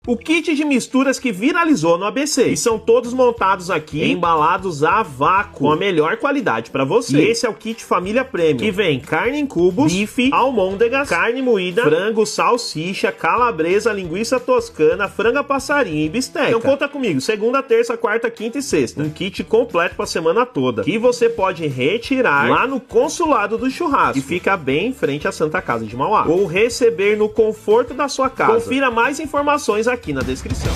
O kit de misturas que viralizou no ABC. E são todos montados aqui, embalados a vácuo, com a melhor qualidade para você. E esse é o kit Família Premium, que vem carne em cubos, bife, almôndegas, carne moída, frango, salsicha, calabresa, linguiça toscana, franga passarinho e bisteca. Então conta comigo, segunda, terça, quarta, quinta e sexta. Um kit completo pra semana toda, que você pode retirar lá no consulado do churrasco, que fica bem em frente à Santa Casa de Mauá, ou receber no conforto da sua casa. Confira mais informações aqui na descrição.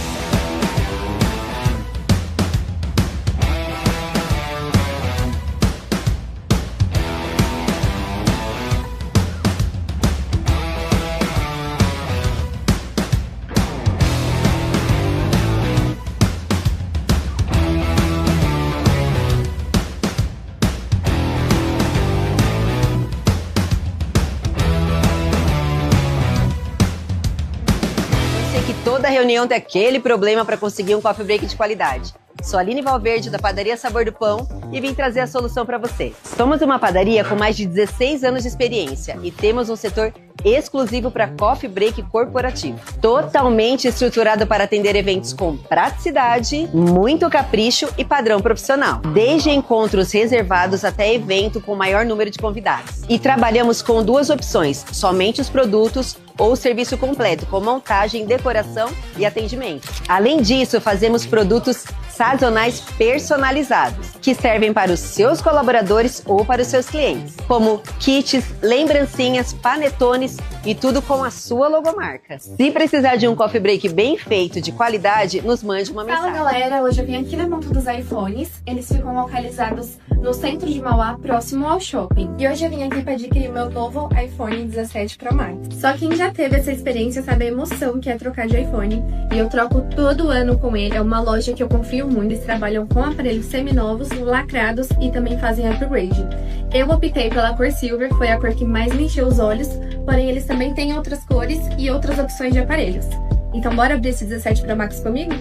Toda reunião tem aquele problema para conseguir um coffee break de qualidade. Sou a Aline Valverde, da Padaria Sabor do Pão, e vim trazer a solução para você. Somos uma padaria com mais de 16 anos de experiência e temos um setor exclusivo para coffee break corporativo. Totalmente estruturado para atender eventos com praticidade, muito capricho e padrão profissional. Desde encontros reservados até evento com maior número de convidados. E trabalhamos com duas opções, somente os produtos ou serviço completo, com montagem, decoração e atendimento. Além disso, fazemos produtos sazonais personalizados, que servem para os seus colaboradores ou para os seus clientes, como kits, lembrancinhas, panetones e tudo com a sua logomarca. Se precisar de um coffee break bem feito, de qualidade, nos mande uma mensagem. Fala galera, hoje eu vim aqui na monta dos iPhones, eles ficam localizados no centro de Mauá, próximo ao shopping. E hoje eu vim aqui para adquirir meu novo iPhone 17 Pro Max. Só quem já teve essa experiência sabe a emoção que é trocar de iPhone, e eu troco todo ano com ele. É uma loja que eu confio muito, eles trabalham com aparelhos seminovos, lacrados e também fazem upgrade. Eu optei pela cor Silver, foi a cor que mais me encheu os olhos, porém eles também têm outras cores e outras opções de aparelhos. Então bora abrir esse 17 Pro Max comigo?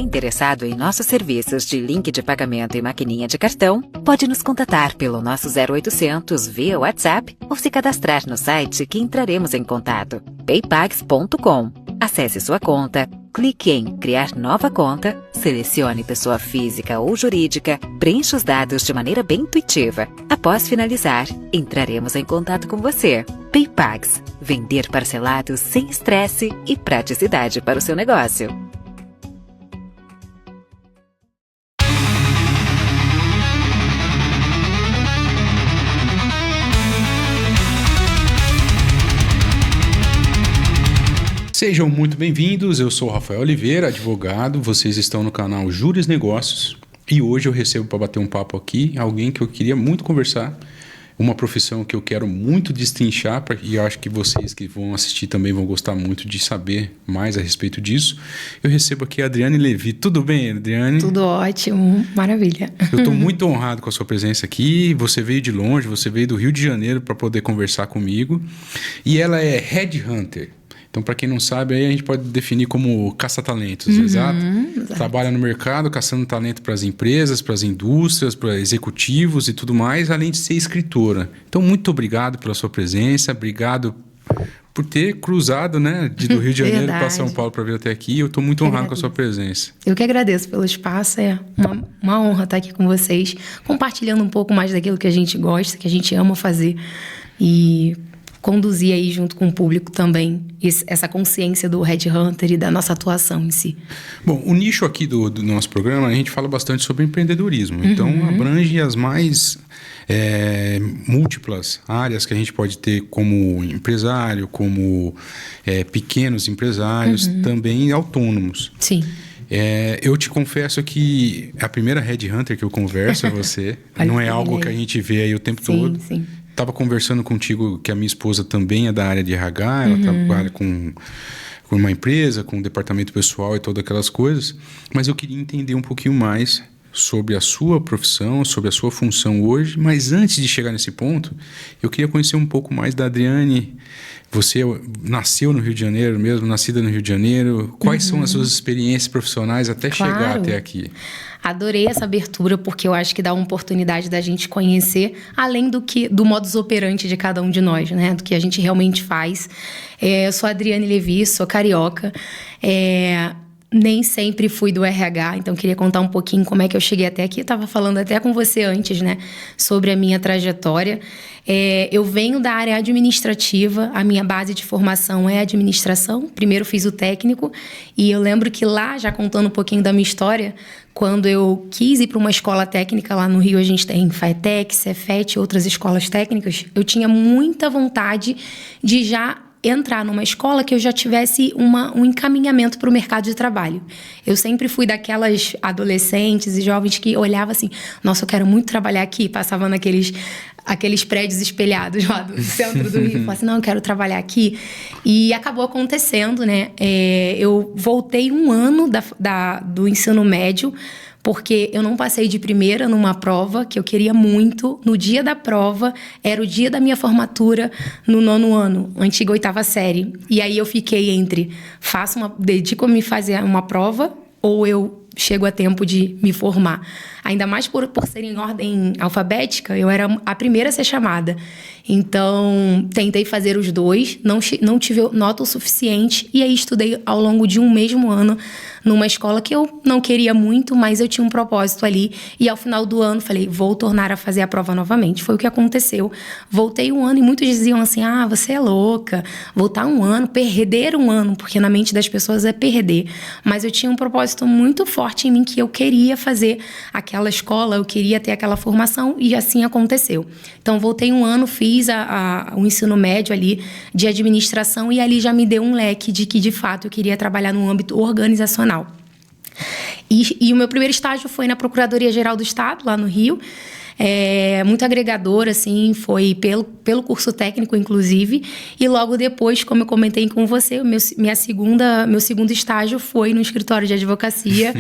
Interessado em nossos serviços de link de pagamento e maquininha de cartão, pode nos contatar pelo nosso 0800 via WhatsApp ou se cadastrar no site que entraremos em contato, paypags.com. Acesse sua conta, clique em criar nova conta, selecione pessoa física ou jurídica, preencha os dados de maneira bem intuitiva. Após finalizar, entraremos em contato com você. Paypags, vender parcelado sem estresse e praticidade para o seu negócio. Sejam muito bem-vindos, eu sou o Rafael Oliveira, advogado, vocês estão no canal Juris Negócios e hoje eu recebo para bater um papo aqui alguém que eu queria muito conversar, uma profissão que eu quero muito destrinchar e eu acho que vocês que vão assistir também vão gostar muito de saber mais a respeito disso. Eu recebo aqui a Adriane Levi. Tudo bem, Adriane? Tudo ótimo, maravilha. Eu estou muito honrado com a sua presença aqui, você veio de longe, você veio do Rio de Janeiro para poder conversar comigo e ela é Headhunter. Então, para quem não sabe, aí a gente pode definir como caça-talentos, exato? Trabalha no mercado, caçando talento para as empresas, para as indústrias, para executivos e tudo mais, além de ser escritora. Então, muito obrigado pela sua presença, obrigado por ter cruzado, né, do Rio de Janeiro para São Paulo para vir até aqui. Eu estou muito honrado com a sua presença. Eu que agradeço pelo espaço, é uma honra estar aqui com vocês, compartilhando um pouco mais daquilo que a gente gosta, que a gente ama fazer e conduzir aí junto com o público também essa consciência do Headhunter e da nossa atuação em si. Bom, o nicho aqui do nosso programa, a gente fala bastante sobre empreendedorismo. Então, abrange as mais múltiplas áreas que a gente pode ter como empresário, como pequenos empresários, também autônomos. Sim. Eu te confesso que a primeira Headhunter que eu converso é você. Não é algo que a gente vê aí o tempo todo. Sim. Estava conversando contigo que a minha esposa também é da área de RH, ela trabalha com uma empresa, com um departamento pessoal e todas aquelas coisas, mas eu queria entender um pouquinho mais sobre a sua profissão, sobre a sua função hoje, mas antes de chegar nesse ponto, eu queria conhecer um pouco mais da Adriane. Você nasceu no Rio de Janeiro mesmo, nascida no Rio de Janeiro. Quais são as suas experiências profissionais até chegar até aqui? Adorei essa abertura, porque eu acho que dá uma oportunidade da gente conhecer, além do modus operandi de cada um de nós, né? Do que a gente realmente faz. Eu sou a Adriane Levi, sou carioca. Nem sempre fui do RH, então queria contar um pouquinho como é que eu cheguei até aqui. Eu estava falando até com você antes, né, sobre a minha trajetória. Eu venho da área administrativa, a minha base de formação é administração. Primeiro fiz o técnico e eu lembro que lá, já contando um pouquinho da minha história, quando eu quis ir para uma escola técnica, lá no Rio a gente tem FATEC, Cefet e outras escolas técnicas, eu tinha muita vontade de já entrar numa escola que eu já tivesse um encaminhamento para o mercado de trabalho. Eu sempre fui daquelas adolescentes e jovens que olhavam assim, nossa, eu quero muito trabalhar aqui, passava aqueles prédios espelhados lá do centro do Rio, falava assim, não, eu quero trabalhar aqui. E acabou acontecendo, né? Eu voltei um ano do ensino médio, porque eu não passei de primeira numa prova que eu queria muito. No dia da prova, era o dia da minha formatura no 9º ano, antiga 8ª série. E aí eu fiquei entre, dedico-me a fazer uma prova ou eu chego a tempo de me formar. Ainda mais por ser em ordem alfabética, eu era a primeira a ser chamada. Então, tentei fazer os dois, não tive nota o suficiente, e aí estudei ao longo de um mesmo ano numa escola que eu não queria muito, mas eu tinha um propósito ali. E ao final do ano, falei, vou tornar a fazer a prova novamente. Foi o que aconteceu. Voltei um ano e muitos diziam assim, você é louca, voltar um ano, perder um ano, porque na mente das pessoas é perder. Mas eu tinha um propósito muito forte em mim, que eu queria fazer aquela escola, eu queria ter aquela formação, e assim aconteceu. Então, voltei um ano, fiz o ensino médio ali de administração, e ali já me deu um leque de que, de fato, eu queria trabalhar no âmbito organizacional. E o meu primeiro estágio foi na Procuradoria-Geral do Estado, lá no Rio. Muito agregador, assim, foi pelo curso técnico, inclusive. E logo depois, como eu comentei com você, meu segundo estágio foi no escritório de advocacia.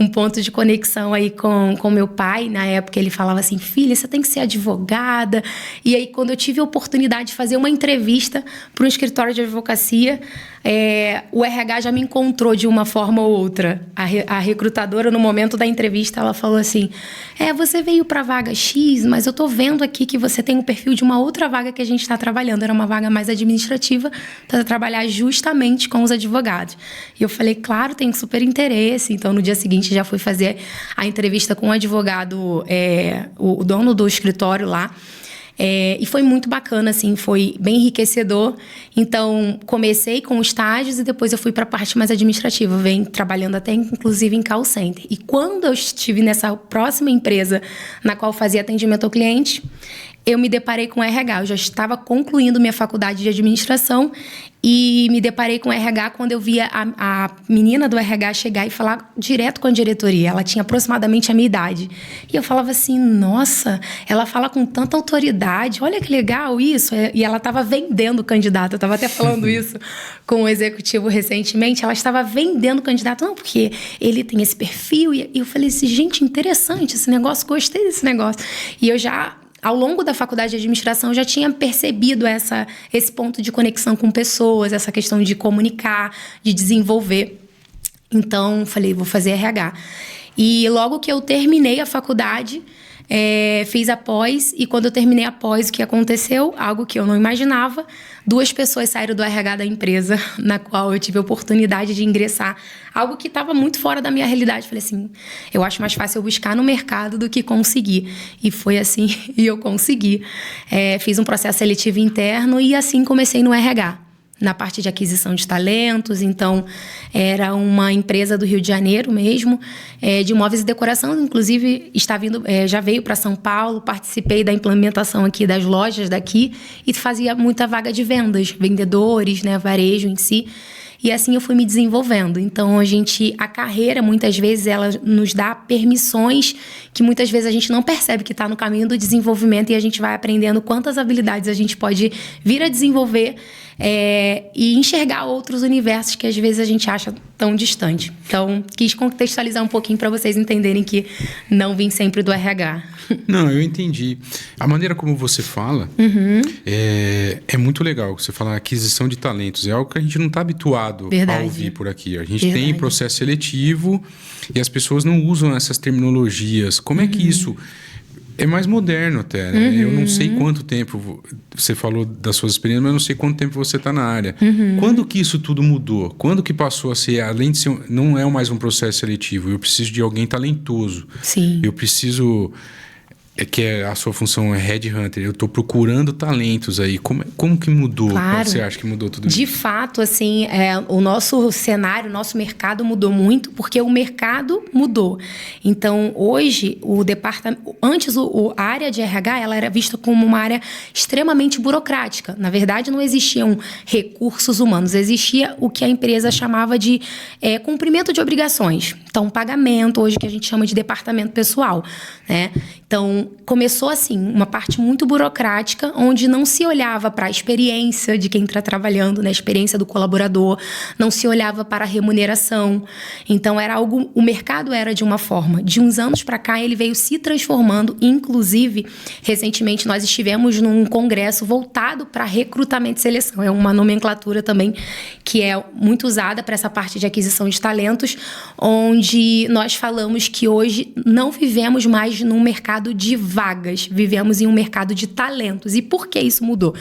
Um ponto de conexão aí com meu pai. Na época, ele falava assim, filha, você tem que ser advogada. E aí, quando eu tive a oportunidade de fazer uma entrevista para um escritório de advocacia, o RH já me encontrou de uma forma ou outra. A recrutadora, no momento da entrevista, ela falou assim, você veio para a vaga X, mas eu tô vendo aqui que você tem um perfil de uma outra vaga que a gente está trabalhando. Era uma vaga mais administrativa, para trabalhar justamente com os advogados. E eu falei, claro, tenho super interesse. Então, no dia seguinte, já fui fazer a entrevista com o advogado, o dono do escritório lá. E foi muito bacana, assim, foi bem enriquecedor. Então, comecei com estágios e depois eu fui para a parte mais administrativa. Venho trabalhando até, inclusive, em call center. E quando eu estive nessa próxima empresa na qual fazia atendimento ao cliente, eu me deparei com RH. Eu já estava concluindo minha faculdade de administração e me deparei com RH quando eu via a menina do RH chegar e falar direto com a diretoria. Ela tinha aproximadamente a minha idade. E eu falava assim, nossa, ela fala com tanta autoridade, olha que legal isso. E ela estava vendendo o candidato. Eu estava até falando isso com o executivo recentemente. Ela estava vendendo o candidato, não, porque ele tem esse perfil. E eu falei assim, gente, interessante esse negócio, gostei desse negócio. E eu já... Ao longo da faculdade de administração, eu já tinha percebido esse ponto de conexão com pessoas, essa questão de comunicar, de desenvolver. Então, falei, vou fazer RH. E logo que eu terminei a faculdade, fiz a pós, e quando eu terminei a pós, o que aconteceu? Algo que eu não imaginava, 2 pessoas saíram do RH da empresa, na qual eu tive a oportunidade de ingressar, algo que estava muito fora da minha realidade. Falei assim, eu acho mais fácil eu buscar no mercado do que conseguir. E foi assim, e eu consegui. Fiz um processo seletivo interno e assim comecei no RH. Na parte de aquisição de talentos. Então, era uma empresa do Rio de Janeiro mesmo, de móveis e decoração, inclusive já veio para São Paulo, participei da implementação aqui das lojas daqui e fazia muita vaga de vendas, vendedores, né, varejo em si. E assim eu fui me desenvolvendo. Então, a carreira, muitas vezes, ela nos dá permissões que muitas vezes a gente não percebe que está no caminho do desenvolvimento, e a gente vai aprendendo quantas habilidades a gente pode vir a desenvolver e enxergar outros universos que às vezes a gente acha tão distante. Então, quis contextualizar um pouquinho para vocês entenderem que não vim sempre do RH. Não, eu entendi. A maneira como você fala é muito legal. Você fala aquisição de talentos. É algo que a gente não está habituado a ouvir por aqui. A gente tem processo seletivo e as pessoas não usam essas terminologias. Como é que isso... É mais moderno até, né? Eu não sei quanto tempo... Você falou das suas experiências, mas eu não sei quanto tempo você está na área. Quando que isso tudo mudou? Quando que passou a ser... Além de ser... Não é mais um processo seletivo. Eu preciso de alguém talentoso. Sim. Eu preciso... a sua função é headhunter. Eu estou procurando talentos aí. Como que mudou? Claro. Quando você acha que mudou tudo isso? De fato, assim, o nosso cenário, o nosso mercado mudou muito porque o mercado mudou. Então, hoje, o departamento... Antes, a área de RH, ela era vista como uma área extremamente burocrática. Na verdade, não existiam recursos humanos. Existia o que a empresa chamava de cumprimento de obrigações. Então, pagamento, hoje que a gente chama de departamento pessoal, né? Então, começou assim, uma parte muito burocrática, onde não se olhava para a experiência de quem está trabalhando, né? A experiência do colaborador, não se olhava para a remuneração. Então, era algo, o mercado era de uma forma. De uns anos para cá, ele veio se transformando. Inclusive, recentemente, nós estivemos num congresso voltado para recrutamento e seleção. É uma nomenclatura também que é muito usada para essa parte de aquisição de talentos, onde nós falamos que hoje não vivemos mais num mercado de vagas, vivemos em um mercado de talentos. E por que isso mudou?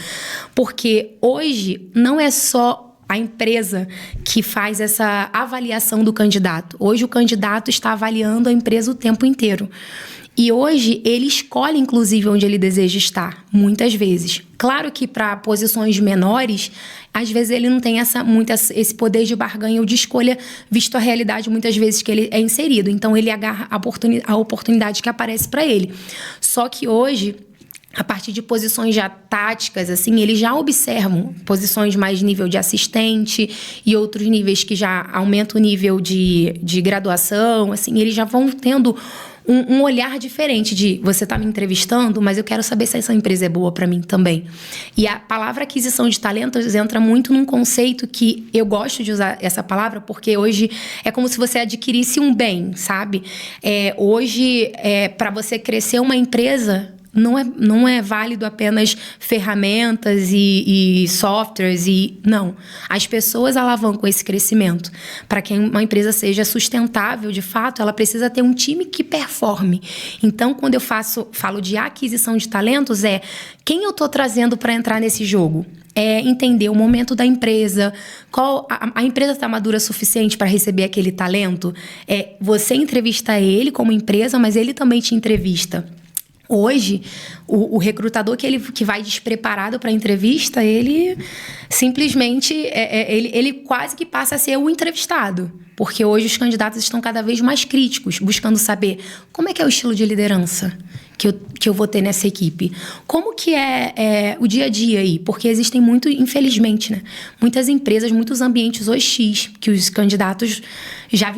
Porque hoje não é só a empresa que faz essa avaliação do candidato. Hoje o candidato está avaliando a empresa o tempo inteiro. E hoje ele escolhe, inclusive, onde ele deseja estar, muitas vezes. Claro que para posições menores, às vezes ele não tem esse poder de barganha ou de escolha, visto a realidade, muitas vezes, que ele é inserido. Então, ele agarra a oportunidade que aparece para ele. Só que hoje, a partir de posições já táticas, assim, eles já observam posições mais nível de assistente e outros níveis que já aumentam o nível de graduação, assim, eles já vão tendo um olhar diferente de você está me entrevistando, mas eu quero saber se essa empresa é boa para mim também. E a palavra aquisição de talentos entra muito num conceito que eu gosto de usar essa palavra, porque hoje é como se você adquirisse um bem, sabe? Hoje, para você crescer uma empresa... Não é válido apenas ferramentas e softwares não. As pessoas alavancam esse crescimento. Para que uma empresa seja sustentável, de fato, ela precisa ter um time que performe. Então, quando eu falo de aquisição de talentos, quem eu estou trazendo para entrar nesse jogo? Entender o momento da empresa, a empresa está madura o suficiente para receber aquele talento? Você entrevista ele como empresa, mas ele também te entrevista. Hoje, o recrutador que vai despreparado para a entrevista, ele simplesmente, ele quase que passa a ser o entrevistado. Porque hoje os candidatos estão cada vez mais críticos, buscando saber como é que é o estilo de liderança que eu vou ter nessa equipe. Como que é o dia a dia aí? Porque existem infelizmente, né? Muitas empresas, muitos ambientes hostis, que os candidatos já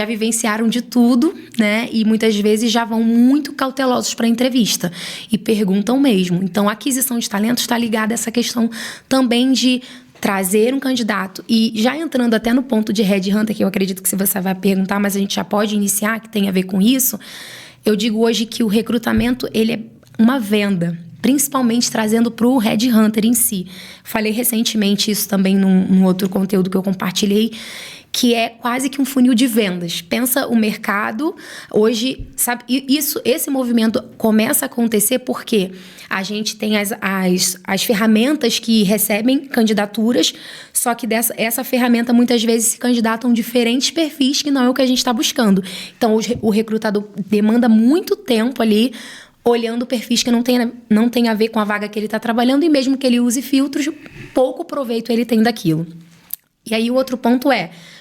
vivenciaram de tudo, né? E muitas vezes já vão muito cautelosos para a entrevista e perguntam mesmo. Então, a aquisição de talentos está ligada a essa questão também de trazer um candidato. E já entrando até no ponto de headhunter, que eu acredito que você vai perguntar, mas a gente já pode iniciar, que tem a ver com isso. Eu digo hoje que o recrutamento, ele é uma venda, principalmente trazendo para o headhunter em si. Falei recentemente isso também num outro conteúdo que eu compartilhei, que é quase que um funil de vendas. Pensa o mercado, hoje, sabe, esse movimento começa a acontecer porque a gente tem as ferramentas que recebem candidaturas, só que essa ferramenta muitas vezes se candidatam diferentes perfis que não é o que a gente está buscando. Então, o recrutador demanda muito tempo ali olhando perfis que não tem a ver com a vaga que ele está trabalhando, e mesmo que ele use filtros, pouco proveito ele tem daquilo. E aí o outro ponto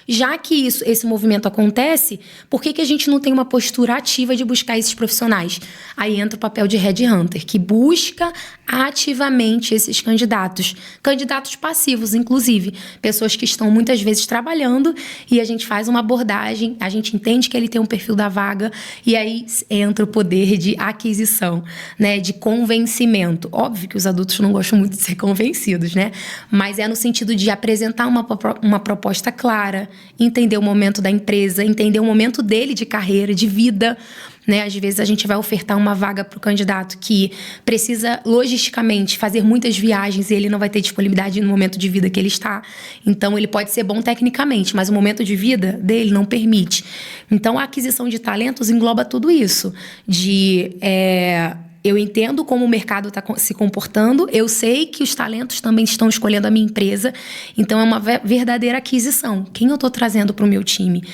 já que esse movimento acontece, por que a gente não tem uma postura ativa de buscar esses profissionais? Aí entra o papel de headhunter, que busca ativamente esses candidatos passivos, inclusive, pessoas que estão muitas vezes trabalhando, e a gente faz uma abordagem, a gente entende que ele tem um perfil da vaga, e aí entra o poder de aquisição, né, de convencimento. Óbvio que os adultos não gostam muito de ser convencidos, né? Mas no sentido de apresentar uma proposta clara, entender o momento da empresa, entender o momento dele de carreira, de vida, né? Às vezes a gente vai ofertar uma vaga para o candidato que precisa logisticamente fazer muitas viagens e ele não vai ter disponibilidade no momento de vida que ele está. Então ele pode ser bom tecnicamente, mas o momento de vida dele não permite. Então a aquisição de talentos engloba tudo isso. Eu entendo como o mercado está se comportando, eu sei que os talentos também estão escolhendo a minha empresa, então é uma verdadeira aquisição. Quem eu estou trazendo para o meu time?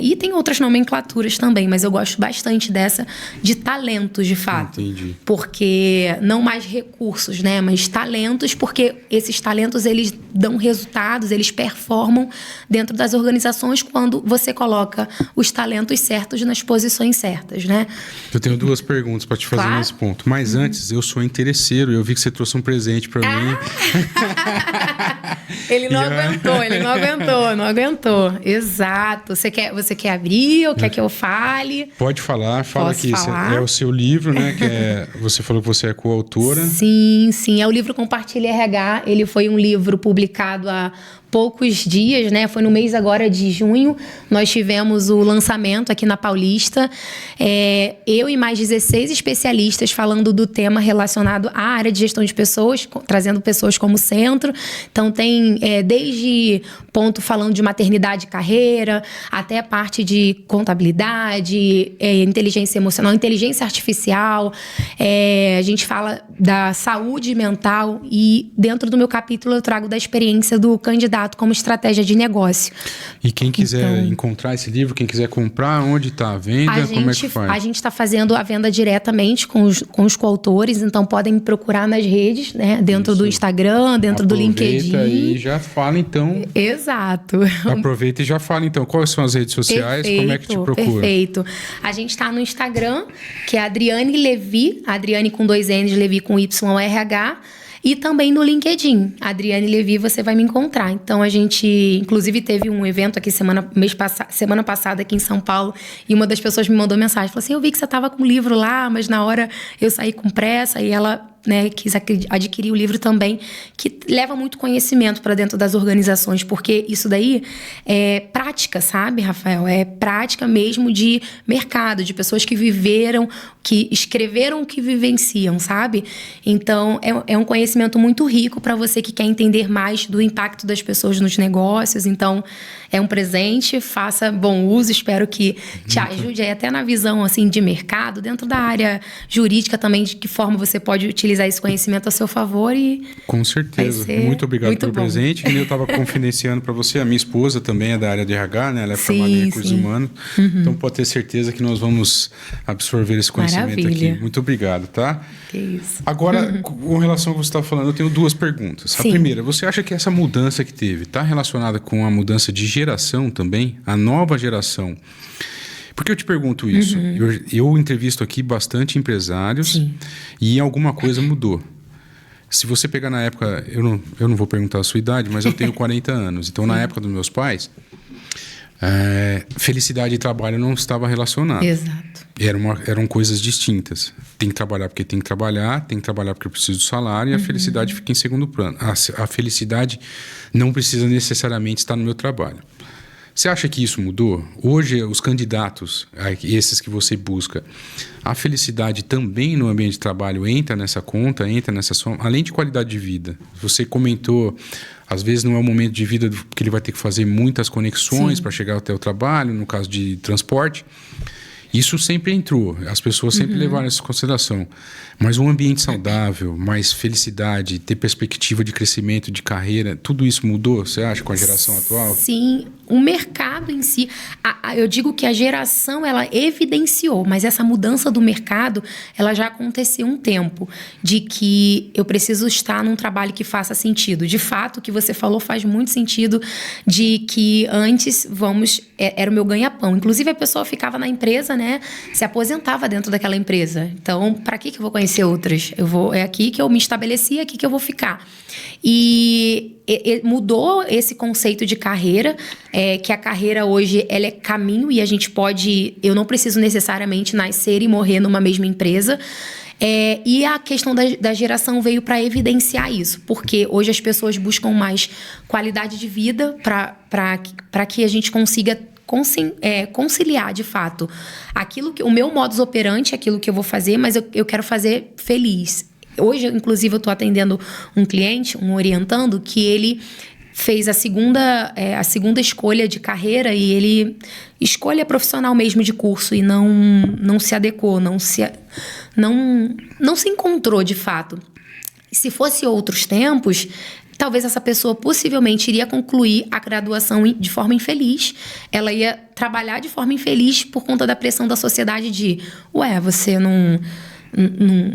E tem outras nomenclaturas também, mas eu gosto bastante dessa de talentos, de fato. Entendi. Porque não mais recursos, né? Mas talentos, porque esses talentos, eles dão resultados, eles performam dentro das organizações quando você coloca os talentos certos nas posições certas, né? Eu tenho 2 perguntas para te fazer nesse ponto. Mas antes, eu sou interesseiro. Eu vi que você trouxe um presente para mim. Ele não aguentou. Exato. Você quer abrir ou quer que eu fale? Pode falar. Fala Posso que falar? é o seu livro, né? Você falou que você é coautora. Sim. É o livro Compartilhe RH. Ele foi um livro publicado há poucos dias, né? Foi no mês agora de junho. Nós tivemos o lançamento aqui na Paulista. Eu e mais 16 especialistas falando do tema relacionado à área de gestão de pessoas, trazendo pessoas como centro. Então tem desde ponto falando de maternidade e carreira, até a parte de contabilidade, inteligência emocional, inteligência artificial. A gente fala da saúde mental e dentro do meu capítulo eu trago da experiência do candidato como estratégia de negócio. E quem quiser encontrar esse livro, quem quiser comprar, onde está a venda, como é que faz? A gente está fazendo a venda diretamente com os coautores, então podem me procurar nas redes, né? Dentro do Instagram, dentro do LinkedIn. Aproveita e já fala então. Exato. Aproveita e já fala então. Quais são as redes sociais? Como é que te procura? Perfeito. A gente está no Instagram, que é Adriane Levi, Adriane com 2 N's, Levi com YRH. E também no LinkedIn, Adriane Levi, você vai me encontrar. Então, a gente, inclusive, teve um evento aqui semana passada aqui em São Paulo, e uma das pessoas me mandou mensagem, falou assim, eu vi que você estava com o livro lá, mas na hora eu saí com pressa, e ela quis adquirir o livro também, que leva muito conhecimento para dentro das organizações, porque isso daí é prática, sabe, Rafael? É prática mesmo de mercado, de pessoas que viveram, que escreveram o que vivenciam, sabe? Então, é um conhecimento muito rico para você que quer entender mais do impacto das pessoas nos negócios. Então, é um presente, faça bom uso, espero que te ajude aí até na visão assim, de mercado, dentro da área jurídica também, de que forma você pode utilizar esse conhecimento a seu favor e... Com certeza. Muito obrigado pelo presente. Eu estava confidenciando para você, a minha esposa também é da área de RH, né? Ela é formada em recursos humanos. Então pode ter certeza que nós vamos absorver esse conhecimento aqui. Muito obrigado, tá? Que isso. Agora, com relação ao que você estava falando, eu tenho 2 perguntas. A primeira, você acha que essa mudança que teve está relacionada com a mudança de geração também? A nova geração? Por que eu te pergunto isso? Eu entrevisto aqui bastante empresários e alguma coisa mudou. Se você pegar na época, eu não vou perguntar a sua idade, mas eu tenho 40 anos. Então, na época dos meus pais, felicidade e trabalho não estava relacionado. Exato. Eram coisas distintas. Tem que trabalhar porque tem que trabalhar porque eu preciso do salário, e a felicidade fica em segundo plano. A felicidade não precisa necessariamente estar no meu trabalho. Você acha que isso mudou? Hoje, os candidatos, esses que você busca, a felicidade também no ambiente de trabalho entra nessa conta, entra nessa soma, além de qualidade de vida. Você comentou, às vezes não é um momento de vida que ele vai ter que fazer muitas conexões para chegar até o trabalho, no caso de transporte. Isso sempre entrou, as pessoas sempre levaram isso em consideração. Mas um ambiente saudável, mais felicidade, ter perspectiva de crescimento, de carreira, tudo isso mudou, você acha, com a geração atual? Sim, o mercado em si, eu digo que a geração, ela evidenciou, mas essa mudança do mercado, ela já aconteceu um tempo, de que eu preciso estar num trabalho que faça sentido. De fato, o que você falou faz muito sentido, de que antes, era o meu ganha-pão. Inclusive, a pessoa ficava na empresa, né, se aposentava dentro daquela empresa. Então, para que eu vou conhecer outras? É aqui que eu me estabeleci, é aqui que eu vou ficar. E mudou esse conceito de carreira, que a carreira hoje ela é caminho e a gente pode... Eu não preciso necessariamente nascer e morrer numa mesma empresa. E a questão da geração veio para evidenciar isso, porque hoje as pessoas buscam mais qualidade de vida para que a gente consiga conciliar, de fato, o meu modus operandi, aquilo que eu vou fazer, mas eu quero fazer feliz. Hoje, inclusive, eu estou atendendo um cliente, um orientando, que ele fez a segunda escolha de carreira e ele escolha profissional mesmo de curso e não se adequou, não se encontrou de fato. Se fosse outros tempos, talvez essa pessoa possivelmente iria concluir a graduação de forma infeliz. Ela ia trabalhar de forma infeliz por conta da pressão da sociedade de você não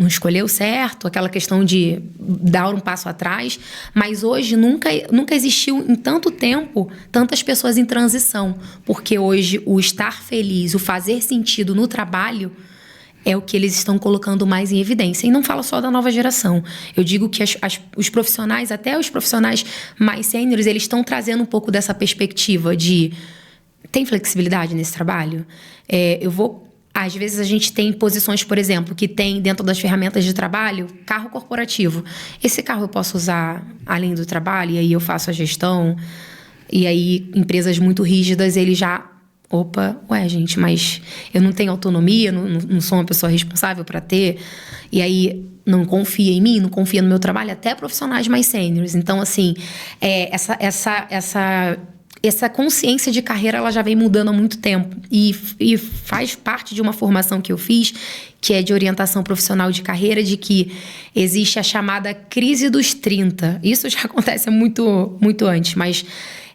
escolheu certo, aquela questão de dar um passo atrás, mas hoje nunca existiu em tanto tempo tantas pessoas em transição, porque hoje o estar feliz, o fazer sentido no trabalho é o que eles estão colocando mais em evidência. E não falo só da nova geração. Eu digo que os profissionais, até os profissionais mais sêniores, eles estão trazendo um pouco dessa perspectiva de tem flexibilidade nesse trabalho? Às vezes a gente tem posições, por exemplo, que tem dentro das ferramentas de trabalho, carro corporativo. Esse carro eu posso usar além do trabalho, e aí eu faço a gestão. E aí, empresas muito rígidas, eles já... gente, mas eu não tenho autonomia, não sou uma pessoa responsável para ter. E aí, não confia em mim, não confia no meu trabalho, até profissionais mais sêniores. Então, assim, essa consciência de carreira, ela já vem mudando há muito tempo e faz parte de uma formação que eu fiz, que é de orientação profissional de carreira, de que existe a chamada crise dos 30. Isso já acontece muito, muito antes, mas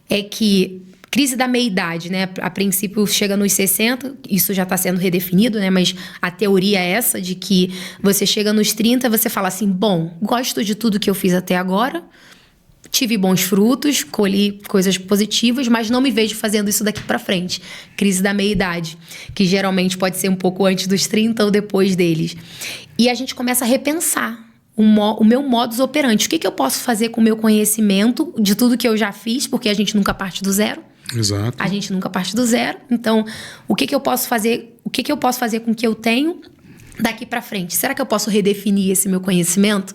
é que crise da meia-idade, né? A princípio chega nos 60, isso já está sendo redefinido, né? Mas a teoria é essa, de que você chega nos 30, você fala assim, gosto de tudo que eu fiz até agora, tive bons frutos, colhi coisas positivas, mas não me vejo fazendo isso daqui para frente. Crise da meia-idade, que geralmente pode ser um pouco antes dos 30 ou depois deles. E a gente começa a repensar o meu modus operandi. O que eu posso fazer com o meu conhecimento de tudo que eu já fiz, porque a gente nunca parte do zero. Exato. A gente nunca parte do zero. Então, o que eu posso fazer com o que eu tenho daqui para frente? Será que eu posso redefinir esse meu conhecimento?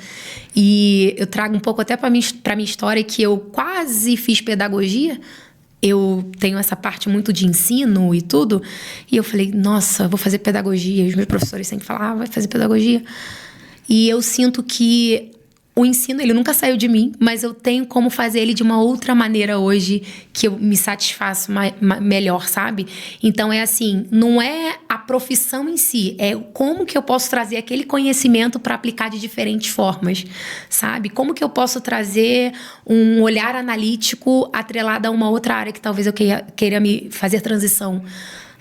E eu trago um pouco até para minha história, que eu quase fiz pedagogia. Eu tenho essa parte muito de ensino e tudo. E eu falei, nossa, vou fazer pedagogia. Os meus professores sempre falavam, vai fazer pedagogia. E eu sinto que o ensino, ele nunca saiu de mim, mas eu tenho como fazer ele de uma outra maneira hoje, que eu me satisfaço melhor, sabe? Então, é assim, não é a profissão em si, é como que eu posso trazer aquele conhecimento para aplicar de diferentes formas, sabe? Como que eu posso trazer um olhar analítico atrelado a uma outra área que talvez eu queira me fazer transição,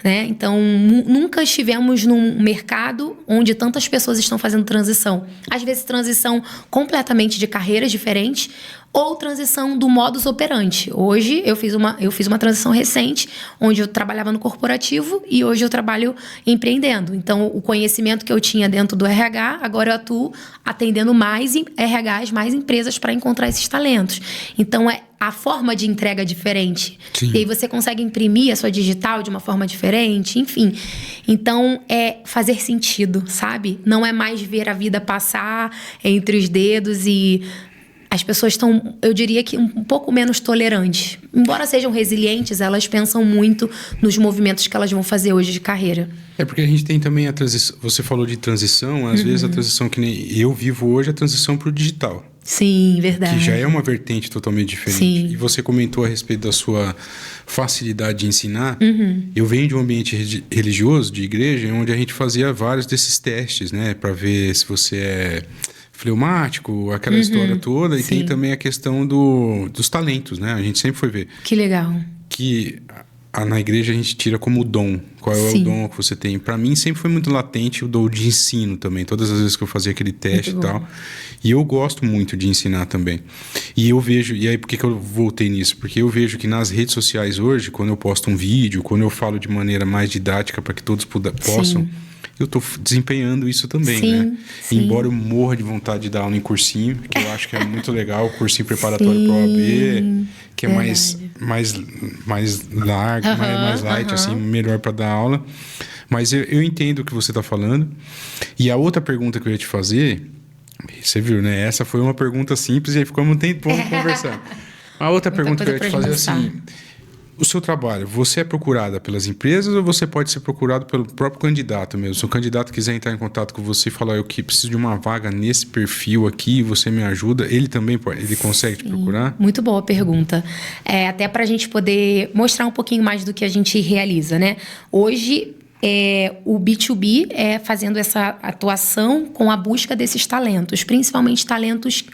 né? Então, nunca estivemos num mercado onde tantas pessoas estão fazendo transição. Às vezes, transição completamente de carreiras diferentes ou transição do modus operandi. Hoje, eu fiz uma transição recente, onde eu trabalhava no corporativo e hoje eu trabalho empreendendo. Então, o conhecimento que eu tinha dentro do RH, agora eu atuo atendendo mais RHs, mais empresas para encontrar esses talentos. Então, a forma de entrega é diferente. Sim. E aí você consegue imprimir a sua digital de uma forma diferente, enfim. Então, é fazer sentido, sabe? Não é mais ver a vida passar entre os dedos e... As pessoas estão, eu diria que um pouco menos tolerantes. Embora sejam resilientes, elas pensam muito nos movimentos que elas vão fazer hoje de carreira. É porque a gente tem também a transição... Você falou de transição, às vezes a transição que nem eu vivo hoje é a transição para o digital. Sim, verdade. Que já é uma vertente totalmente diferente. Sim. E você comentou a respeito da sua facilidade de ensinar. Eu venho de um ambiente religioso, de igreja, onde a gente fazia vários desses testes, né? Para ver se você é fleumático, aquela história toda. E Sim. tem também a questão dos talentos, né? A gente sempre foi ver. Que legal. Que na igreja a gente tira como dom. Qual é Sim. o dom que você tem? Para mim sempre foi muito latente o dom de ensino também. Todas as vezes que eu fazia aquele teste e tal. E eu gosto muito de ensinar também. E eu vejo... E aí, por que eu voltei nisso? Porque eu vejo que nas redes sociais hoje, quando eu posto um vídeo, quando eu falo de maneira mais didática para que todos possam... Sim. Eu estou desempenhando isso também, Sim, né? sim. Embora eu morra de vontade de dar aula em cursinho, que eu acho que é muito legal, o cursinho preparatório para o OAB, que é mais largo, mais light, assim, melhor para dar aula. Mas eu entendo o que você está falando. E a outra pergunta que eu ia te fazer, você viu, né? Essa foi uma pergunta simples e aí ficamos um tempão conversando. A outra pergunta que eu ia te fazer é assim: o seu trabalho, você é procurada pelas empresas ou você pode ser procurado pelo próprio candidato mesmo? Se o candidato quiser entrar em contato com você e falar, eu que preciso de uma vaga nesse perfil aqui, você me ajuda, ele também pode, ele consegue te procurar? Muito boa pergunta. Até para a gente poder mostrar um pouquinho mais do que a gente realiza, né? Hoje, o B2B é fazendo essa atuação com a busca desses talentos, principalmente talentos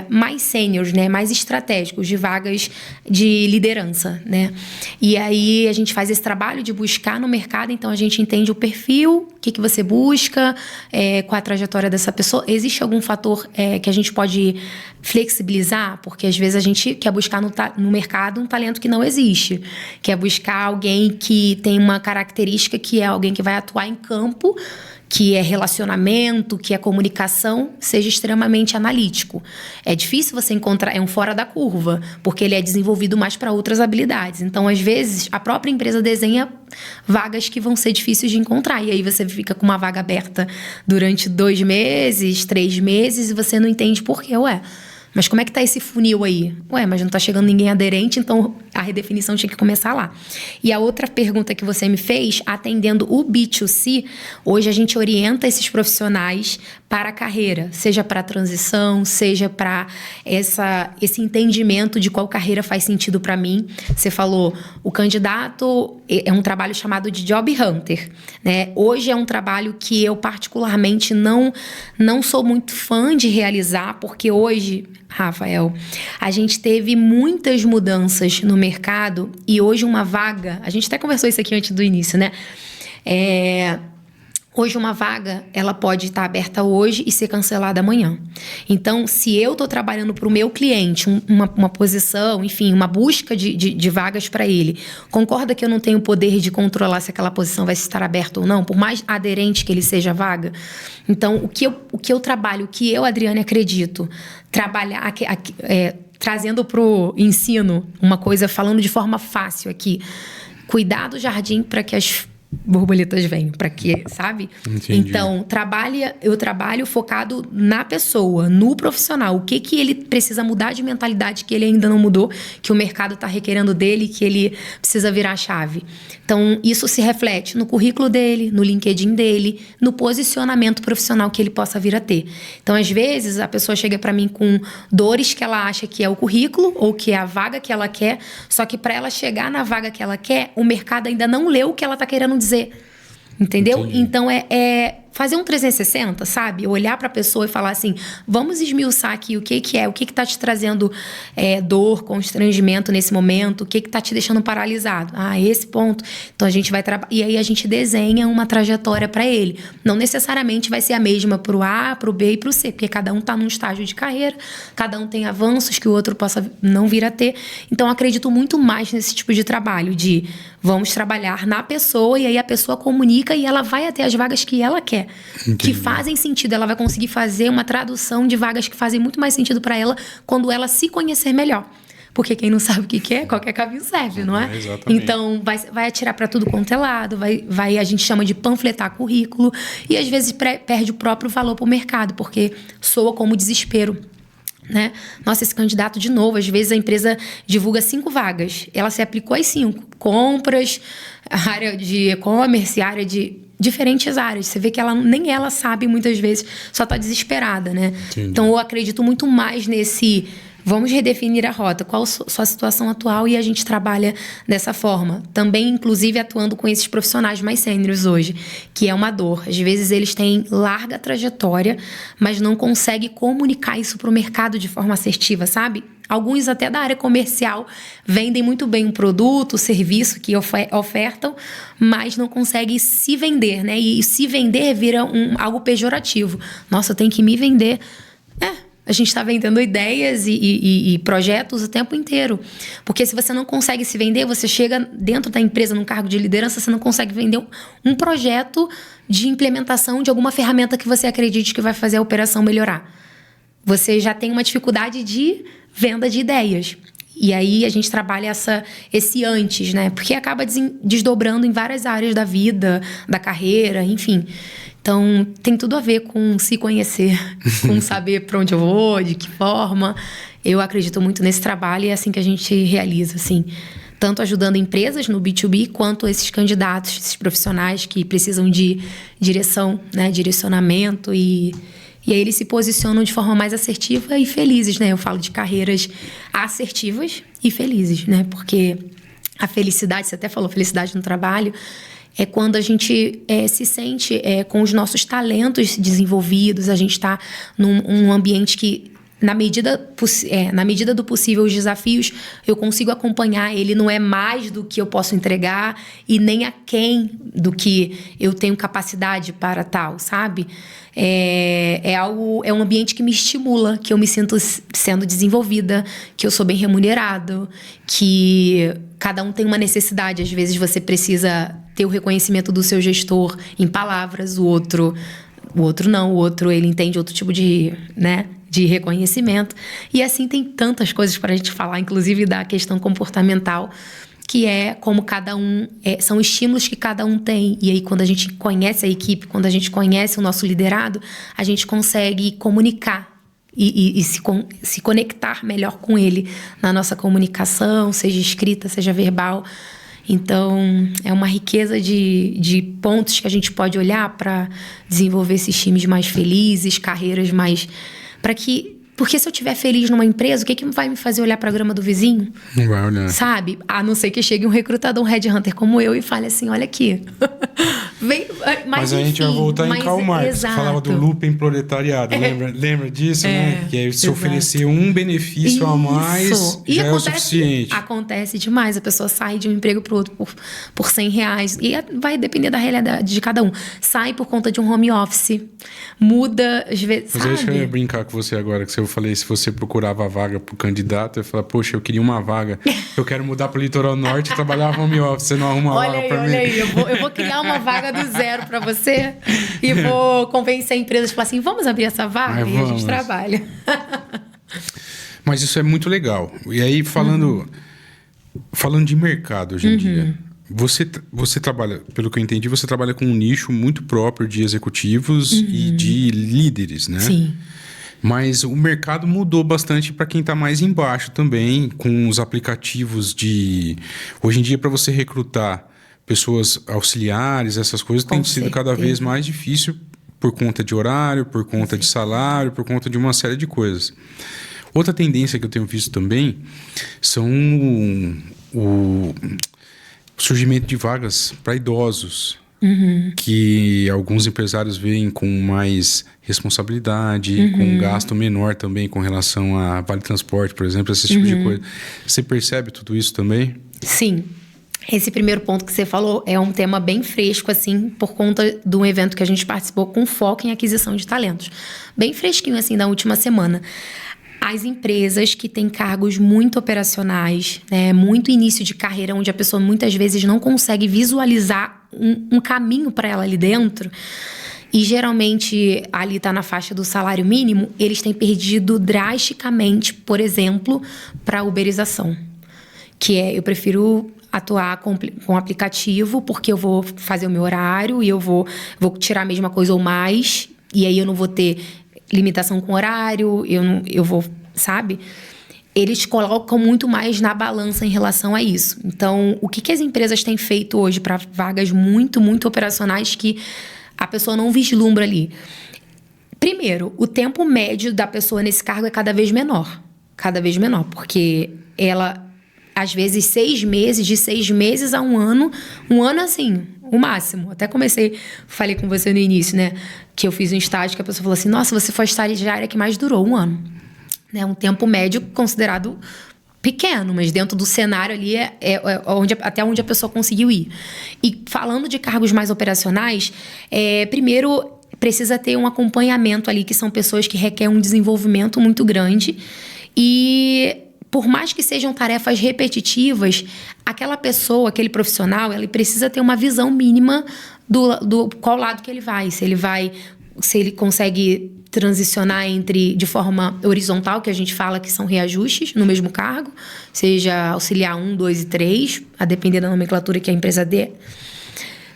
mais sêniores, né, mais estratégicos, de vagas de liderança, né? E aí a gente faz esse trabalho de buscar no mercado, então a gente entende o perfil, o que você busca, qual a trajetória dessa pessoa. Existe algum fator que a gente pode flexibilizar? Porque às vezes a gente quer buscar no mercado um talento que não existe, quer buscar alguém que tem uma característica que é alguém que vai atuar em campo, que é relacionamento, que é comunicação, seja extremamente analítico. É difícil você encontrar, é um fora da curva, porque ele é desenvolvido mais para outras habilidades. Então, às vezes, a própria empresa desenha vagas que vão ser difíceis de encontrar. E aí você fica com uma vaga aberta durante 2 meses, 3 meses, e você não entende por quê. Mas como é que tá esse funil aí? Mas não tá chegando ninguém aderente, então a redefinição tinha que começar lá. E a outra pergunta que você me fez, atendendo o B2C, hoje a gente orienta esses profissionais para a carreira, seja para a transição, seja para esse entendimento de qual carreira faz sentido para mim. Você falou, o candidato é um trabalho chamado de Job Hunter, né? Hoje é um trabalho que eu particularmente não sou muito fã de realizar, porque hoje, Rafael, a gente teve muitas mudanças no mercado e hoje uma vaga, a gente até conversou isso aqui antes do início, né? Hoje uma vaga, ela pode estar aberta hoje e ser cancelada amanhã. Então, se eu estou trabalhando para o meu cliente, uma posição, enfim, uma busca de vagas para ele, concorda que eu não tenho o poder de controlar se aquela posição vai estar aberta ou não, por mais aderente que ele seja a vaga? Então, o que eu trabalho, o que eu, Adriane, acredito, trabalhar, trazendo para o ensino uma coisa, falando de forma fácil aqui, cuidar do jardim para que as borboletas venham, para que, sabe? Entendi. Então, eu trabalho focado na pessoa, no profissional. O que ele precisa mudar de mentalidade que ele ainda não mudou, que o mercado está requerendo dele, que ele precisa virar a chave. Então, isso se reflete no currículo dele, no LinkedIn dele, no posicionamento profissional que ele possa vir a ter. Então, às vezes, a pessoa chega para mim com dores que ela acha que é o currículo ou que é a vaga que ela quer, só que para ela chegar na vaga que ela quer, o mercado ainda não leu o que ela está querendo dizer. Entendeu? Entendi. Então, fazer um 360, sabe? Olhar para a pessoa e falar assim, vamos esmiuçar aqui o que é, o que está te trazendo dor, constrangimento nesse momento, o que está te deixando paralisado. Esse ponto. Então, a gente vai trabalhar. E aí, a gente desenha uma trajetória para ele. Não necessariamente vai ser a mesma para o A, para o B e para o C, porque cada um está num estágio de carreira, cada um tem avanços que o outro possa não vir a ter. Então, acredito muito mais nesse tipo de trabalho, de vamos trabalhar na pessoa e aí a pessoa comunica e ela vai até as vagas que ela quer. Entendi. Que fazem sentido. Ela vai conseguir fazer uma tradução de vagas que fazem muito mais sentido para ela quando ela se conhecer melhor. Porque quem não sabe o que quer, qualquer caminho serve, não é? Exatamente. Então, vai atirar para tudo quanto é lado, a gente chama de panfletar currículo e às vezes perde o próprio valor para o mercado, porque soa como desespero. Né? Nossa, esse candidato, de novo, às vezes a empresa divulga 5 vagas, ela se aplicou às 5, compras, área de e-commerce, área de diferentes áreas, você vê que nem ela sabe muitas vezes, só está desesperada, né? Entendi. Então eu acredito muito mais nesse vamos redefinir a rota, qual a sua situação atual, e a gente trabalha dessa forma. Também, inclusive, atuando com esses profissionais mais sêniores hoje, que é uma dor. Às vezes eles têm larga trajetória, mas não conseguem comunicar isso para o mercado de forma assertiva, sabe? Alguns até da área comercial vendem muito bem um produto, serviço que ofertam, mas não conseguem se vender, né? E se vender vira algo pejorativo. Nossa, eu tenho que me vender. A gente está vendendo ideias e projetos o tempo inteiro. Porque se você não consegue se vender, você chega dentro da empresa, num cargo de liderança, você não consegue vender um projeto de implementação de alguma ferramenta que você acredite que vai fazer a operação melhorar. Você já tem uma dificuldade de venda de ideias. E aí a gente trabalha esse antes, né? Porque acaba desdobrando em várias áreas da vida, da carreira, enfim. Então, tem tudo a ver com se conhecer, com saber para onde eu vou, de que forma. Eu acredito muito nesse trabalho e é assim que a gente realiza, assim. Tanto ajudando empresas no B2B, quanto esses candidatos, esses profissionais que precisam de direção, né? Direcionamento e aí eles se posicionam de forma mais assertiva e felizes, né? Eu falo de carreiras assertivas e felizes, né? Porque a felicidade, você até falou felicidade no trabalho, é quando a gente se sente com os nossos talentos desenvolvidos, a gente está num ambiente que, na medida do possível, os desafios, eu consigo acompanhar. Ele não é mais do que eu posso entregar e nem aquém do que eu tenho capacidade para tal, sabe? É um ambiente que me estimula, que eu me sinto sendo desenvolvida, que eu sou bem remunerado, que cada um tem uma necessidade. Às vezes você precisa ter o reconhecimento do seu gestor em palavras, o outro não, o outro ele entende outro tipo de, né, de reconhecimento. E assim tem tantas coisas para a gente falar, inclusive da questão comportamental, que é como cada um... são estímulos que cada um tem. E aí, quando a gente conhece a equipe, quando a gente conhece o nosso liderado, a gente consegue comunicar e se conectar melhor com ele na nossa comunicação, seja escrita, seja verbal. Então, é uma riqueza de pontos que a gente pode olhar para desenvolver esses times mais felizes, carreiras mais... Porque se eu estiver feliz numa empresa, o que vai me fazer olhar para a grama do vizinho? Não vai olhar. Sabe? A não ser que chegue um recrutador, um headhunter como eu e fale assim, olha aqui. Mas a gente vai voltar em Karl Marx, que falava do looping proletariado. Lembra disso, né? Que é se oferecer um benefício a mais, já é o suficiente. Acontece demais. A pessoa sai de um emprego para o outro por R$100. E vai depender da realidade de cada um. Sai por conta de um home office. Muda, às vezes, Mas deixa eu brincar com você agora, que eu falei, se você procurava a vaga pro candidato, eu ia falar, poxa, eu queria uma vaga. Eu quero mudar pro litoral norte e trabalhar home office. Você não arruma vaga pra mim? Olha aí, eu vou criar uma vaga do zero pra você e vou convencer a empresa de falar assim, vamos abrir essa vaga e a gente trabalha. Mas isso é muito legal. E aí, falando de mercado hoje em dia, você trabalha, pelo que eu entendi, você trabalha com um nicho muito próprio de executivos e de líderes, né? Sim. Mas o mercado mudou bastante para quem está mais embaixo também, com os aplicativos de... Hoje em dia, para você recrutar pessoas auxiliares, essas coisas, tem sido cada vez mais difícil por conta de horário, por conta de salário, por conta de uma série de coisas. Outra tendência que eu tenho visto também são o surgimento de vagas para idosos. Que alguns empresários veem com mais responsabilidade, com um gasto menor também com relação a vale transporte, por exemplo, esse tipo de coisa. Você percebe tudo isso também? Sim. Esse primeiro ponto que você falou é um tema bem fresco, assim, por conta de um evento que a gente participou com foco em aquisição de talentos. Bem fresquinho, assim, da última semana. As empresas que têm cargos muito operacionais, né, muito início de carreira, onde a pessoa muitas vezes não consegue visualizar um caminho para ela ali dentro, e geralmente ali está na faixa do salário mínimo, eles têm perdido drasticamente, por exemplo, para a uberização. Que é, eu prefiro atuar com aplicativo, porque eu vou fazer o meu horário e eu vou tirar a mesma coisa ou mais, e aí eu não vou ter limitação com horário, eu vou, sabe? Eles colocam muito mais na balança em relação a isso. Então, o que as empresas têm feito hoje para vagas muito, muito operacionais que a pessoa não vislumbra ali? Primeiro, o tempo médio da pessoa nesse cargo é cada vez menor. Cada vez menor, porque ela, às vezes, 6 meses, de 6 meses a 1 ano, assim, o máximo. Até falei com você no início, né? Que eu fiz um estágio que a pessoa falou assim, nossa, você foi a estagiária que mais durou 1 ano. Né? Um tempo médio considerado pequeno, mas dentro do cenário ali até onde a pessoa conseguiu ir. E falando de cargos mais operacionais, primeiro precisa ter um acompanhamento ali, que são pessoas que requerem um desenvolvimento muito grande. E por mais que sejam tarefas repetitivas, aquela pessoa, aquele profissional, ele precisa ter uma visão mínima do qual lado que ele vai. Se ele vai consegue transicionar de forma horizontal, que a gente fala que são reajustes no mesmo cargo, seja auxiliar 1, 2 e 3, a depender da nomenclatura que a empresa dê,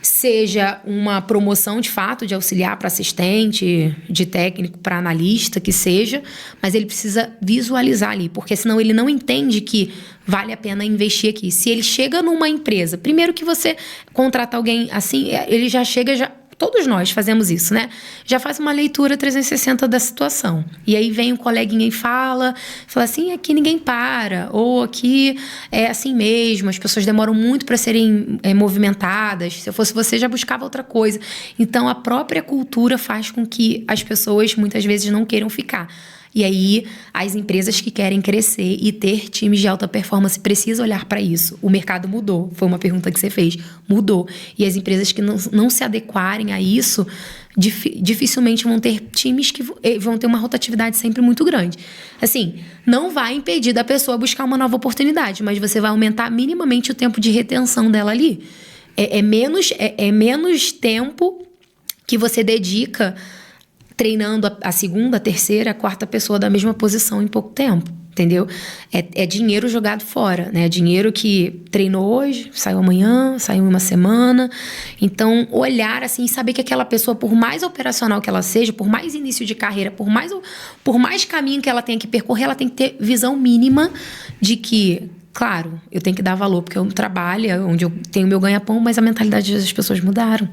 seja uma promoção de fato de auxiliar para assistente, de técnico para analista, que seja, mas ele precisa visualizar ali, porque senão ele não entende que vale a pena investir aqui. Se ele chega numa empresa, primeiro que você contrata alguém assim, ele já chega, todos nós fazemos isso, né? Já faz uma leitura 360 da situação. E aí vem um coleguinha e fala assim, aqui ninguém para, ou aqui é assim mesmo, as pessoas demoram muito para serem movimentadas. Se eu fosse você, já buscava outra coisa. Então, a própria cultura faz com que as pessoas, muitas vezes, não queiram ficar. E aí, as empresas que querem crescer e ter times de alta performance precisam olhar para isso. O mercado mudou, foi uma pergunta que você fez, mudou. E as empresas que não se adequarem a isso, dificilmente vão ter times que vão ter uma rotatividade sempre muito grande. Assim, não vai impedir da pessoa buscar uma nova oportunidade, mas você vai aumentar minimamente o tempo de retenção dela ali. É menos tempo que você dedica treinando a segunda, a terceira, a quarta pessoa da mesma posição em pouco tempo, entendeu? É dinheiro jogado fora, né? É dinheiro que treinou hoje, saiu amanhã, saiu em uma semana. Então, olhar assim e saber que aquela pessoa, por mais operacional que ela seja, por mais início de carreira, por mais caminho que ela tenha que percorrer, ela tem que ter visão mínima de que, claro, eu tenho que dar valor, porque eu trabalho, é onde eu tenho meu ganha-pão, mas a mentalidade das pessoas mudaram.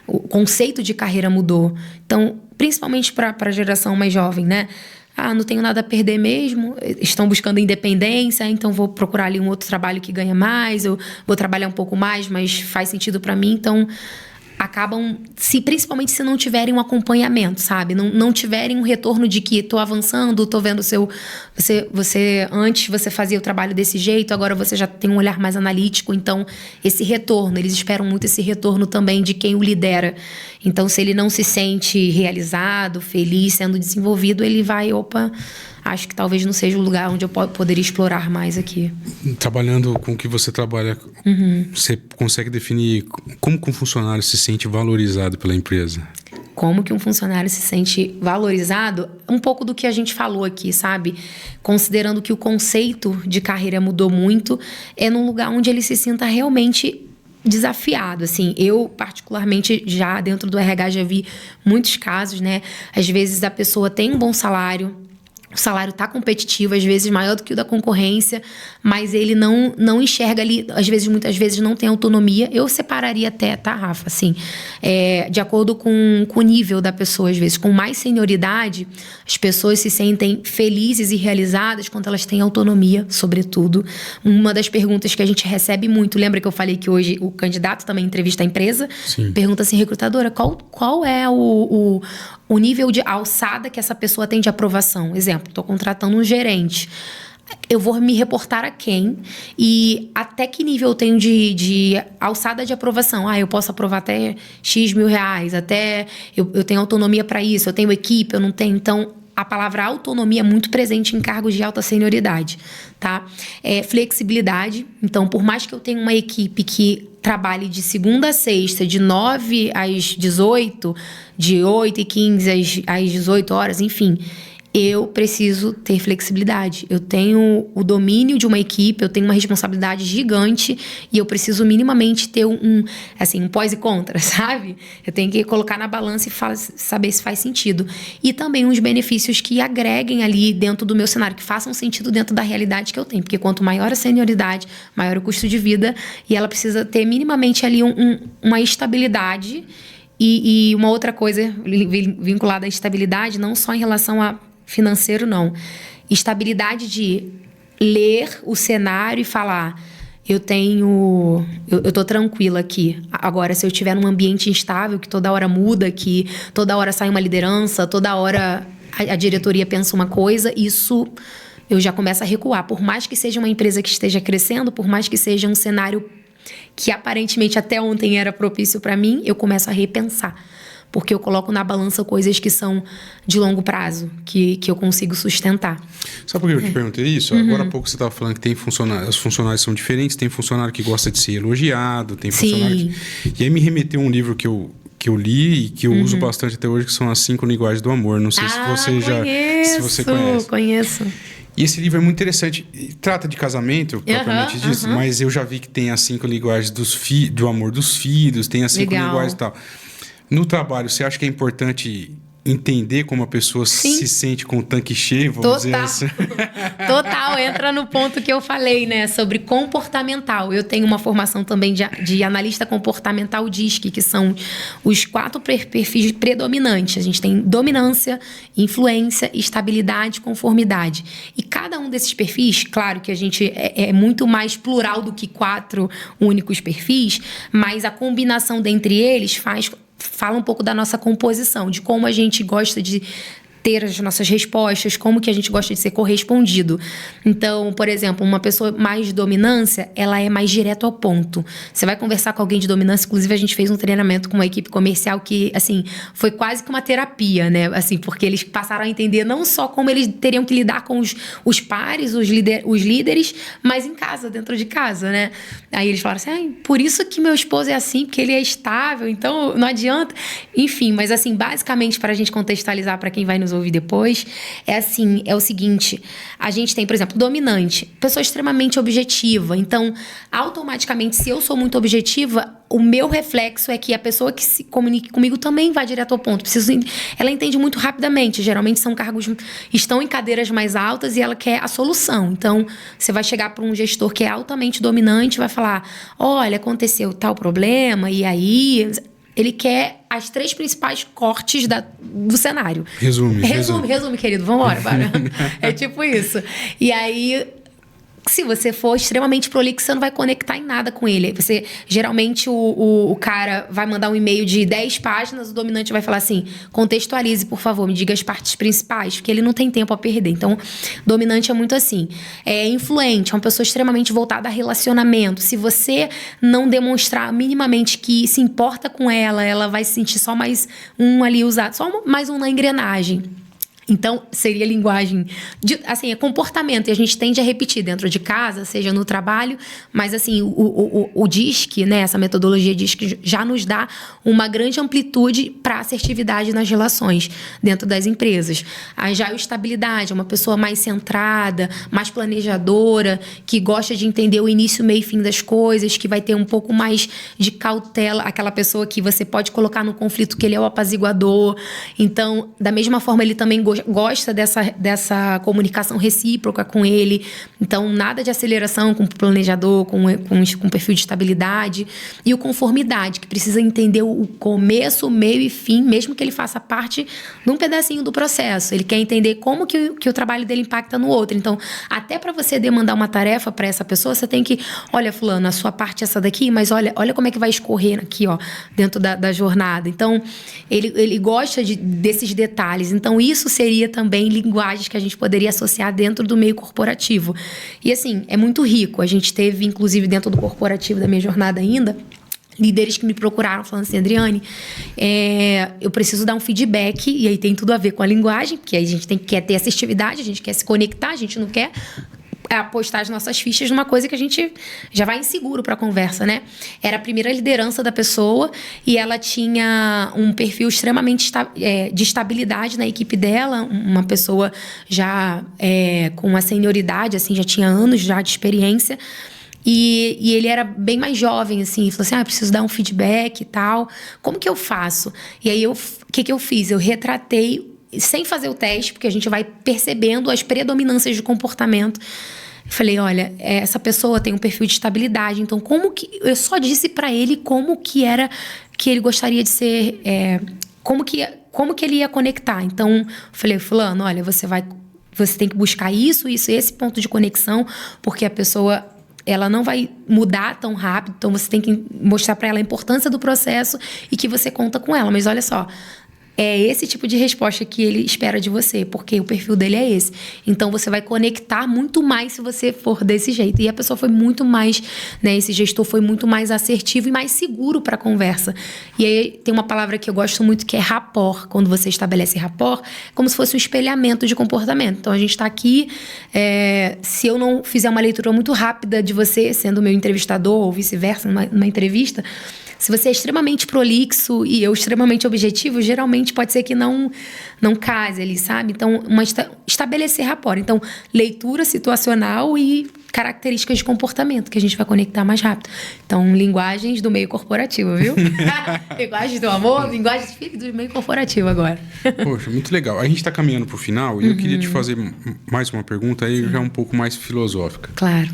O conceito de carreira mudou. Então, principalmente para a geração mais jovem, né? Não tenho nada a perder mesmo, estão buscando independência, então vou procurar ali um outro trabalho que ganha mais, eu vou trabalhar um pouco mais, mas faz sentido para mim, então acabam, principalmente se não tiverem um acompanhamento, sabe? Não tiverem um retorno de que tô avançando, tô vendo você antes você fazia o trabalho desse jeito, agora você já tem um olhar mais analítico, então esse retorno, eles esperam muito esse retorno também de quem o lidera. Então, se ele não se sente realizado, feliz, sendo desenvolvido, ele vai, acho que talvez não seja o lugar onde eu poderia explorar mais aqui. Trabalhando com o que você trabalha, você consegue definir como que um funcionário se sente valorizado pela empresa? Como que um funcionário se sente valorizado? Um pouco do que a gente falou aqui, sabe? Considerando que o conceito de carreira mudou muito, é num lugar onde ele se sinta realmente desafiado, assim. Eu, particularmente, já dentro do RH, já vi muitos casos, né? Às vezes a pessoa tem um bom salário, o salário está competitivo, às vezes maior do que o da concorrência, mas ele não enxerga ali, muitas vezes não tem autonomia. Eu separaria até, tá, Rafa? Assim, de acordo com o nível da pessoa, às vezes. Com mais senioridade, as pessoas se sentem felizes e realizadas quando elas têm autonomia, sobretudo. Uma das perguntas que a gente recebe muito, lembra que eu falei que hoje o candidato também entrevista a empresa? Sim. Pergunta assim, recrutadora, qual é o nível de alçada que essa pessoa tem de aprovação? Exemplo, estou contratando um gerente. Eu vou me reportar a quem? E até que nível eu tenho de alçada de aprovação? Eu posso aprovar até X mil reais, até eu tenho autonomia para isso, eu tenho equipe, eu não tenho. Então, a palavra autonomia é muito presente em cargos de alta senioridade, tá? Flexibilidade. Então, por mais que eu tenha uma equipe que trabalhe de segunda a sexta, de 9 às 18, de 8 e 15 às 18 horas, enfim, eu preciso ter flexibilidade. Eu tenho o domínio de uma equipe, eu tenho uma responsabilidade gigante e eu preciso minimamente ter um pós e contra, sabe? Eu tenho que colocar na balança e saber se faz sentido. E também uns benefícios que agreguem ali dentro do meu cenário, que façam sentido dentro da realidade que eu tenho. Porque quanto maior a senioridade, maior o custo de vida, e ela precisa ter minimamente ali uma estabilidade. E uma outra coisa vinculada à estabilidade, não só em relação a financeiro, não. Estabilidade de ler o cenário e falar, eu tô tranquila aqui. Agora, se eu estiver num ambiente instável, que toda hora muda, que toda hora sai uma liderança, toda hora a diretoria pensa uma coisa, isso eu já começo a recuar. Por mais que seja uma empresa que esteja crescendo, por mais que seja um cenário que aparentemente até ontem era propício para mim, eu começo a repensar. Porque eu coloco na balança coisas que são de longo prazo, que eu consigo sustentar. Sabe por que eu te perguntei isso? Agora há pouco você estava falando que tem os funcionários são diferentes, tem funcionário que gosta de ser elogiado, tem funcionário que... E aí me remeteu um livro que eu eu li e que eu uso bastante até hoje, que são as 5 linguagens do amor. Não sei se você se você conhece. Conheço. E esse livro é muito interessante. Trata de casamento, propriamente disso, mas eu já vi que tem as 5 linguagens do amor dos filhos, tem as 5 linguagens e tal. No trabalho, você acha que é importante entender como a pessoa se sente com o tanque cheio, vamos dizer assim? Total, entra no ponto que eu falei, né, sobre comportamental. Eu tenho uma formação também de analista comportamental DISC, que são os 4 perfis predominantes. A gente tem dominância, influência, estabilidade, conformidade. E cada um desses perfis, claro que a gente é muito mais plural do que 4 únicos perfis, mas a combinação dentre eles fala um pouco da nossa composição, de como a gente gosta de ter as nossas respostas, como que a gente gosta de ser correspondido. Então, por exemplo, uma pessoa mais de dominância, ela é mais direto ao ponto. Você vai conversar com alguém de dominância, inclusive a gente fez um treinamento com uma equipe comercial que, assim, foi quase que uma terapia, né? Assim, porque eles passaram a entender não só como eles teriam que lidar com os pares, os líderes, mas em casa, dentro de casa, né? Aí eles falaram assim, por isso que meu esposo é assim, porque ele é estável, então não adianta. Enfim, mas assim, basicamente, para a gente contextualizar para quem vai nos ouvir depois, é o seguinte, a gente tem, por exemplo, dominante, pessoa extremamente objetiva, então, automaticamente, se eu sou muito objetiva, o meu reflexo é que a pessoa que se comunique comigo também vai direto ao ponto. Ela entende muito rapidamente. Geralmente são cargos, estão em cadeiras mais altas e ela quer a solução. Então, você vai chegar para um gestor que é altamente dominante, vai falar, olha, aconteceu tal problema, e aí... Ele quer as 3 principais cortes do cenário. Resume, querido. Vambora, bora. É tipo isso. E aí... Se você for extremamente prolixo, você não vai conectar em nada com ele. Geralmente, o cara vai mandar um e-mail de 10 páginas, o dominante vai falar assim, contextualize, por favor, me diga as partes principais, porque ele não tem tempo a perder. Então, dominante é muito assim. É influente, é uma pessoa extremamente voltada a relacionamento. Se você não demonstrar minimamente que se importa com ela, ela vai se sentir só mais um ali usado, só mais um na engrenagem. Então, seria linguagem, assim, é comportamento, e a gente tende a repetir dentro de casa, seja no trabalho, mas assim, o DISC, né, essa metodologia DISC já nos dá uma grande amplitude para assertividade nas relações dentro das empresas. Aí já a estabilidade, é uma pessoa mais centrada, mais planejadora, que gosta de entender o início, meio e fim das coisas, que vai ter um pouco mais de cautela, aquela pessoa que você pode colocar no conflito, que ele é o apaziguador. Então, da mesma forma, ele também gosta dessa comunicação recíproca com ele. Então, nada de aceleração com o planejador, com perfil de estabilidade. E o conformidade, que precisa entender o começo, o meio e fim, mesmo que ele faça parte de um pedacinho do processo. Ele quer entender como que o trabalho dele impacta no outro. Então, até para você demandar uma tarefa para essa pessoa, você tem que, olha, fulano, a sua parte é essa daqui, mas olha como é que vai escorrer aqui, ó, dentro da jornada. Então, ele gosta desses detalhes. Então, isso seria também linguagens que a gente poderia associar dentro do meio corporativo. E assim, é muito rico. A gente teve, inclusive, dentro do corporativo da minha jornada ainda, líderes que me procuraram falando assim, Adriane, eu preciso dar um feedback, e aí tem tudo a ver com a linguagem, porque aí a gente quer ter assertividade, a gente quer se conectar, a gente não quer apostar as nossas fichas numa coisa que a gente já vai inseguro para a conversa, né? Era a primeira liderança da pessoa e ela tinha um perfil extremamente de estabilidade na equipe dela, uma pessoa já com uma senioridade, assim, já tinha anos já de experiência. E ele era bem mais jovem, assim, falou assim, preciso dar um feedback e tal. Como que eu faço? E aí, o que eu fiz? Eu retratei, sem fazer o teste, porque a gente vai percebendo as predominâncias de comportamento. Eu falei, olha, essa pessoa tem um perfil de estabilidade, então eu só disse pra ele como que era que ele gostaria de ser, como que ele ia conectar. Então, eu falei, fulano, olha, você tem que buscar esse ponto de conexão, porque a pessoa, ela não vai mudar tão rápido, então você tem que mostrar pra ela a importância do processo e que você conta com ela. Mas olha só, é esse tipo de resposta que ele espera de você, porque o perfil dele é esse. Então, você vai conectar muito mais se você for desse jeito. E a pessoa foi muito mais, né, esse gestor foi muito mais assertivo e mais seguro para a conversa. E aí, tem uma palavra que eu gosto muito, que é rapport. Quando você estabelece rapport, como se fosse um espelhamento de comportamento. Então, a gente está aqui, se eu não fizer uma leitura muito rápida de você, sendo meu entrevistador ou vice-versa, numa entrevista, Se você é extremamente prolixo e eu extremamente objetivo, geralmente pode ser que não case ali, sabe? Então, estabelecer rapport. Então, leitura situacional e características de comportamento, que a gente vai conectar mais rápido. Então, linguagens do meio corporativo, viu? Linguagens do amor, linguagens do meio corporativo agora. Poxa, muito legal. A gente está caminhando para o final e eu queria te fazer mais uma pergunta aí já um pouco mais filosófica. Claro.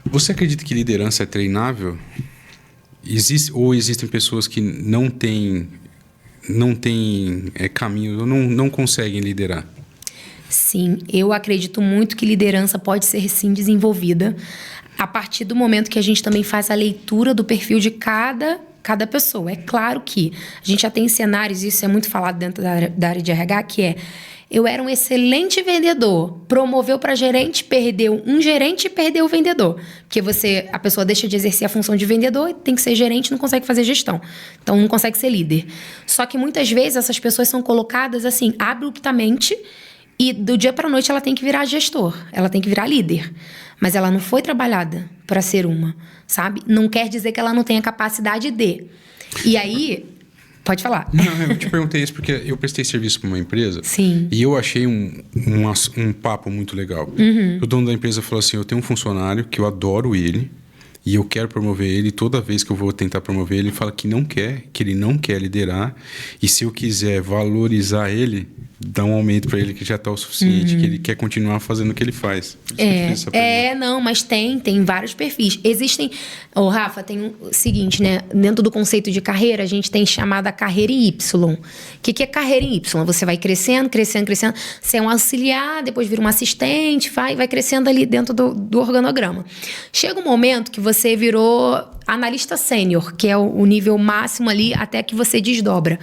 Você acredita que liderança é treinável? Existem pessoas que não têm caminho, ou não conseguem liderar? Sim, eu acredito muito que liderança pode ser, sim, desenvolvida a partir do momento que a gente também faz a leitura do perfil de cada pessoa. É claro que a gente já tem cenários, isso é muito falado dentro da área de RH, que é: eu era um excelente vendedor, promoveu para gerente, perdeu um gerente e perdeu o vendedor. Porque a pessoa deixa de exercer a função de vendedor, tem que ser gerente, não consegue fazer gestão. Então, não consegue ser líder. Só que muitas vezes essas pessoas são colocadas assim, abruptamente, e do dia para a noite ela tem que virar gestor, ela tem que virar líder. Mas ela não foi trabalhada para ser uma, sabe? Não quer dizer que ela não tenha capacidade de. E aí... Pode falar. Não, eu te perguntei isso porque eu prestei serviço para uma empresa. Sim. E eu achei um papo muito legal. O dono da empresa falou assim: eu tenho um funcionário que eu adoro ele e eu quero promover ele. Toda vez que eu vou tentar promover ele fala que ele não quer liderar. E se eu quiser valorizar ele, dá um aumento para ele que já está o suficiente, que ele quer continuar fazendo o que ele faz. Não, mas tem vários perfis. Existem... Rafa, tem o seguinte, né? Dentro do conceito de carreira, a gente tem chamada carreira em Y. O que é carreira em Y? Você vai crescendo. Você é um auxiliar, depois vira um assistente, vai crescendo ali dentro do organograma. Chega um momento que você virou analista sênior, que é o nível máximo ali, até que você desdobra.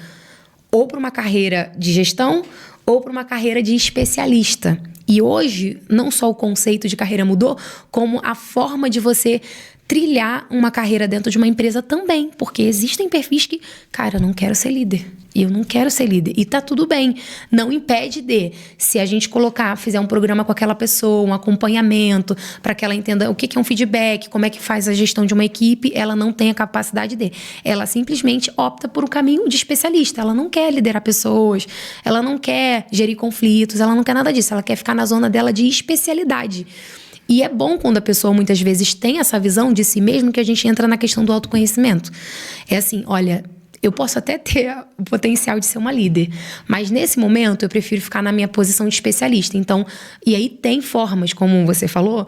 Ou para uma carreira de gestão, ou para uma carreira de especialista. E hoje, não só o conceito de carreira mudou, como a forma de você trilhar uma carreira dentro de uma empresa também. Porque existem perfis que, cara, eu não quero ser líder. Eu não quero ser líder. E tá tudo bem. Não impede se a gente fizer um programa com aquela pessoa, um acompanhamento, para que ela entenda o que é um feedback, como é que faz a gestão de uma equipe, ela não tem a capacidade de. Ela simplesmente opta por um caminho de especialista. Ela não quer liderar pessoas, ela não quer gerir conflitos, ela não quer nada disso. Ela quer ficar na zona dela de especialidade. E é bom quando a pessoa muitas vezes tem essa visão de si mesmo, que a gente entra na questão do autoconhecimento. É assim, olha, eu posso até ter o potencial de ser uma líder, mas nesse momento eu prefiro ficar na minha posição de especialista. Então, e aí tem formas, como você falou,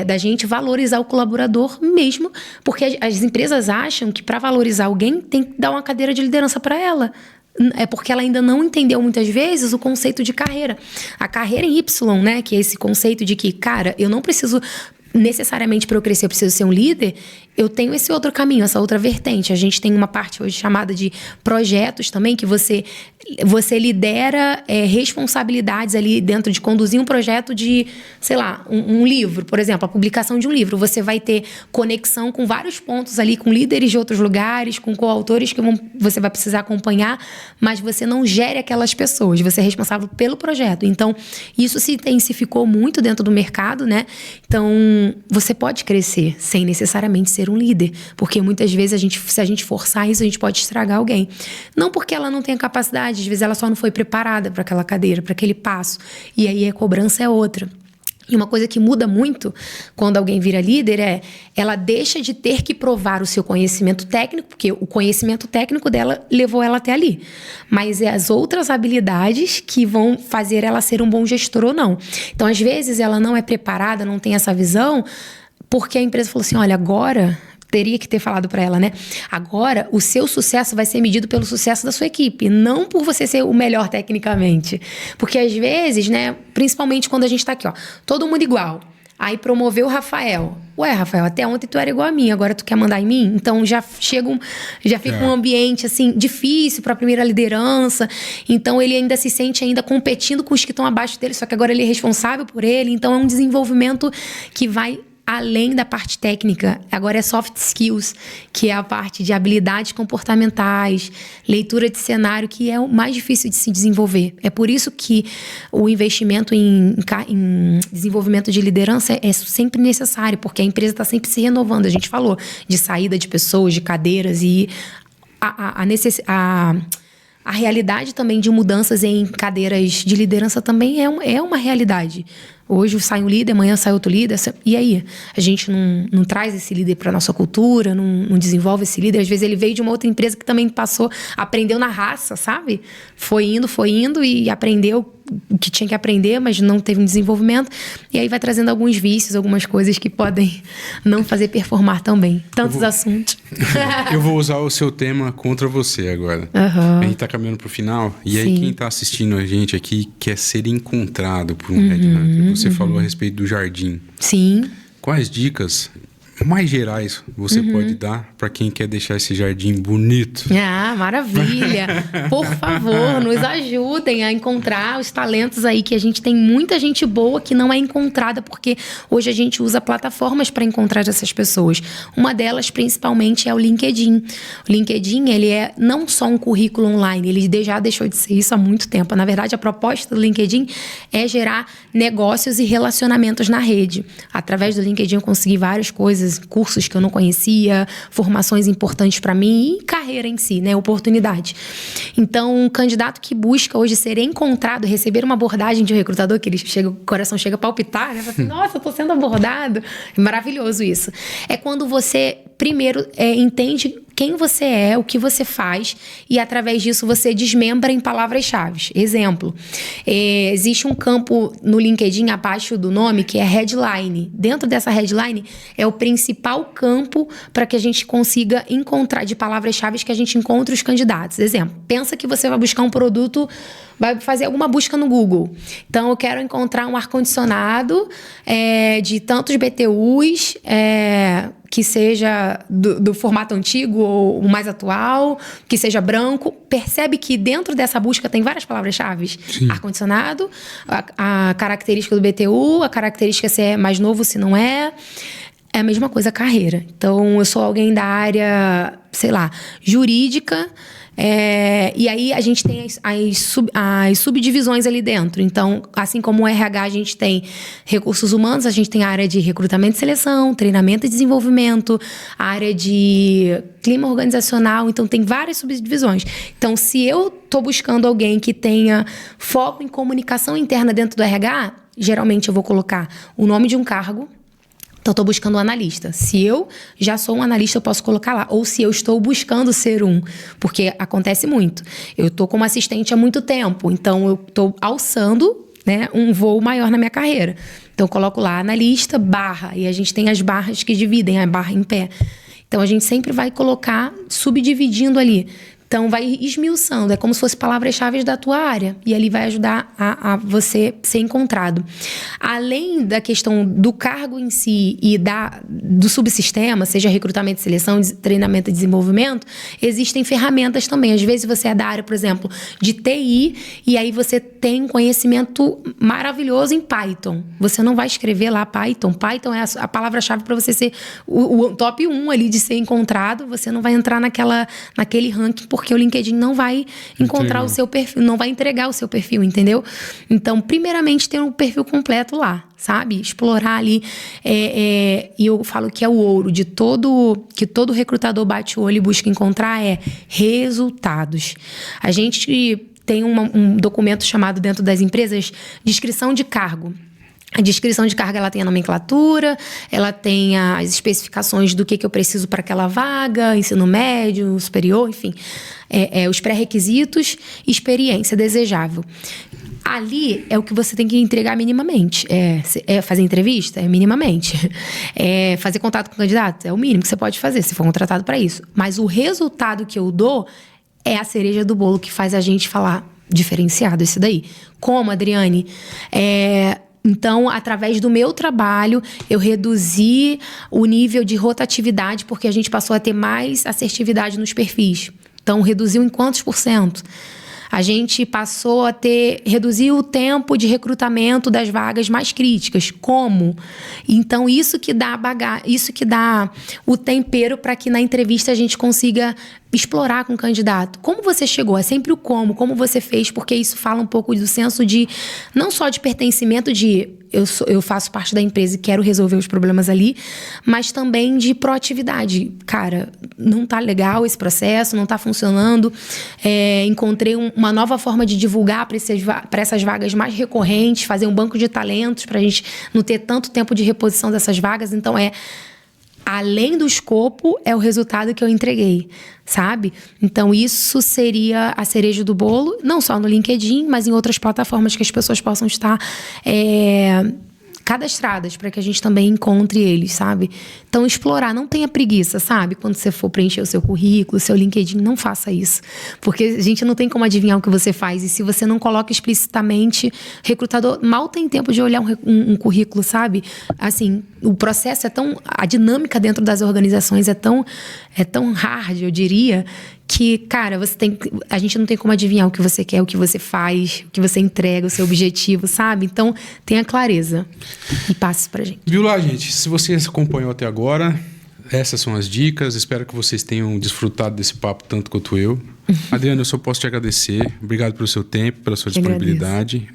da gente valorizar o colaborador mesmo, porque as empresas acham que para valorizar alguém tem que dar uma cadeira de liderança para ela. É porque ela ainda não entendeu muitas vezes o conceito de carreira. A carreira em Y, né? Que é esse conceito de que, cara, eu não preciso necessariamente para eu crescer, eu preciso ser um líder. Eu tenho esse outro caminho, essa outra vertente. A gente tem uma parte hoje chamada de projetos também, que você lidera responsabilidades ali dentro de conduzir um projeto de, sei lá, um livro, por exemplo, a publicação de um livro. Você vai ter conexão com vários pontos ali, com líderes de outros lugares, com coautores que você vai precisar acompanhar, mas você não gere aquelas pessoas, você é responsável pelo projeto. Então, isso se intensificou muito dentro do mercado, né? Então, você pode crescer sem necessariamente ser um líder, porque muitas vezes se a gente forçar isso, a gente pode estragar alguém. Não porque ela não tenha capacidade, às vezes ela só não foi preparada para aquela cadeira, para aquele passo, e aí a cobrança é outra. E uma coisa que muda muito quando alguém vira líder ela deixa de ter que provar o seu conhecimento técnico, porque o conhecimento técnico dela levou ela até ali. Mas é as outras habilidades que vão fazer ela ser um bom gestor ou não. Então, às vezes, ela não é preparada, não tem essa visão, porque a empresa falou assim, olha, agora... Teria que ter falado para ela, né? Agora, o seu sucesso vai ser medido pelo sucesso da sua equipe, não por você ser o melhor tecnicamente. Porque às vezes, né, principalmente quando a gente tá aqui, ó, todo mundo igual. Aí promoveu o Rafael. Ué, Rafael, até ontem tu era igual a mim, agora tu quer mandar em mim? Então já fica um ambiente assim difícil para a primeira liderança. Então ele ainda se sente ainda competindo com os que estão abaixo dele, só que agora ele é responsável por ele. Então é um desenvolvimento que vai além da parte técnica, agora é soft skills, que é a parte de habilidades comportamentais, leitura de cenário, que é o mais difícil de se desenvolver. É por isso que o investimento em desenvolvimento de liderança é sempre necessário, porque a empresa está sempre se renovando. A gente falou de saída de pessoas, de cadeiras, e a realidade também de mudanças em cadeiras de liderança também é uma realidade. Hoje sai um líder, amanhã sai outro líder. E aí? A gente não traz esse líder para a nossa cultura, não desenvolve esse líder. Às vezes ele veio de uma outra empresa que também aprendeu na raça, sabe? Foi indo e aprendeu o que tinha que aprender, mas não teve um desenvolvimento. E aí vai trazendo alguns vícios, algumas coisas que podem não fazer performar tão bem. Tantos assuntos. Eu vou usar o seu tema contra você agora. Uhum. A gente tá caminhando pro final. E aí quem tá assistindo a gente aqui quer ser encontrado por um headhunter. Você falou a respeito do jardim. Sim. Quais dicas mais gerais você pode dar para quem quer deixar esse jardim bonito? Ah, maravilha! Por favor, nos ajudem a encontrar os talentos aí, que a gente tem muita gente boa que não é encontrada, porque hoje a gente usa plataformas para encontrar essas pessoas. Uma delas, principalmente, é o LinkedIn. O LinkedIn, ele é não só um currículo online, ele já deixou de ser isso há muito tempo. Na verdade, a proposta do LinkedIn é gerar negócios e relacionamentos na rede. Através do LinkedIn eu consegui várias coisas, cursos que eu não conhecia, formações importantes para mim e carreira em si, né? Oportunidade. Então, um candidato que busca hoje ser encontrado, receber uma abordagem de um recrutador, que o coração chega a palpitar, né? Assim, nossa, eu tô sendo abordado. É maravilhoso isso. É quando você, primeiro, entende quem você é, o que você faz, e através disso você desmembra em palavras-chave. Exemplo, existe um campo no LinkedIn abaixo do nome que é headline. Dentro dessa headline é o principal campo para que a gente consiga encontrar, de palavras-chave, que a gente encontre os candidatos. Exemplo, pensa que você vai buscar um produto, vai fazer alguma busca no Google. Então, eu quero encontrar um ar-condicionado de tantos BTUs, que seja do formato antigo ou o mais atual, que seja branco. Percebe que dentro dessa busca tem várias palavras-chave? Ar-condicionado, a característica do BTU, a característica se é mais novo, se não é. É a mesma coisa, carreira. Então, eu sou alguém da área, sei lá, jurídica, e aí a gente tem as subdivisões ali dentro. Então, assim como o RH, a gente tem recursos humanos, a gente tem a área de recrutamento e seleção, treinamento e desenvolvimento, a área de clima organizacional. Então, tem várias subdivisões. Então, se eu estou buscando alguém que tenha foco em comunicação interna dentro do RH, geralmente eu vou colocar o nome de um cargo. Então, eu estou buscando um analista. Se eu já sou um analista, eu posso colocar lá. Ou se eu estou buscando ser um. Porque acontece muito. Eu estou como assistente há muito tempo. Então, eu estou alçando, né, um voo maior na minha carreira. Então, eu coloco lá analista, barra. E a gente tem as barras que dividem a barra em pé. Então, a gente sempre vai colocar, subdividindo ali. Então, vai esmiuçando. É como se fosse palavras-chave da tua área. E ali vai ajudar a você ser encontrado. Além da questão do cargo em si e do subsistema, seja recrutamento e seleção, treinamento e desenvolvimento, existem ferramentas também. Às vezes você é da área, por exemplo, de TI, e aí você tem conhecimento maravilhoso em Python. Você não vai escrever lá Python. Python é a palavra-chave para você ser o top 1 ali de ser encontrado. Você não vai entrar naquele ranking, porque o LinkedIn não vai encontrar o seu perfil, não vai entregar o seu perfil, entendeu? Então, primeiramente, ter um perfil completo lá, sabe? Explorar ali. E eu falo que é o ouro que todo recrutador bate o olho e busca encontrar resultados. A gente tem um documento chamado dentro das empresas descrição de cargo. A descrição de carga, ela tem a nomenclatura, ela tem as especificações do que eu preciso para aquela vaga, ensino médio, superior, enfim. Os pré-requisitos, experiência desejável. Ali é o que você tem que entregar minimamente. Fazer entrevista? Minimamente. Fazer contato com o candidato? É o mínimo que você pode fazer, se for contratado para isso. Mas o resultado que eu dou é a cereja do bolo que faz a gente falar diferenciado isso daí. Como, Adriane? Então, através do meu trabalho, eu reduzi o nível de rotatividade, porque a gente passou a ter mais assertividade nos perfis. Então, reduziu em quantos %? a gente passou a reduzir o tempo de recrutamento das vagas mais críticas. Como? Então, isso que dá o tempero para que na entrevista a gente consiga explorar com o candidato. Como você chegou? É sempre o como você fez, porque isso fala um pouco do senso de, não só de pertencimento, de eu faço parte da empresa e quero resolver os problemas ali, mas também de proatividade. Cara, não tá legal esse processo, não tá funcionando, encontrei uma nova forma de divulgar para essas vagas mais recorrentes, fazer um banco de talentos para a gente não ter tanto tempo de reposição dessas vagas. Então, além do escopo, é o resultado que eu entreguei, sabe? Então, isso seria a cereja do bolo, não só no LinkedIn, mas em outras plataformas que as pessoas possam estar cadastradas, para que a gente também encontre eles, sabe? Então, explorar, não tenha preguiça, sabe? Quando você for preencher o seu currículo, o seu LinkedIn, não faça isso. Porque a gente não tem como adivinhar o que você faz. E se você não coloca explicitamente, recrutador mal tem tempo de olhar um currículo, sabe? Assim, o processo a dinâmica dentro das organizações é tão hard, eu diria, que, cara, a gente não tem como adivinhar o que você quer, o que você faz, o que você entrega, o seu objetivo, sabe? Então, tenha clareza e passe pra gente. Viu lá, gente? Se você acompanhou até agora, essas são as dicas. Espero que vocês tenham desfrutado desse papo tanto quanto eu. Adriana, eu só posso te agradecer. Obrigado pelo seu tempo, pela sua disponibilidade.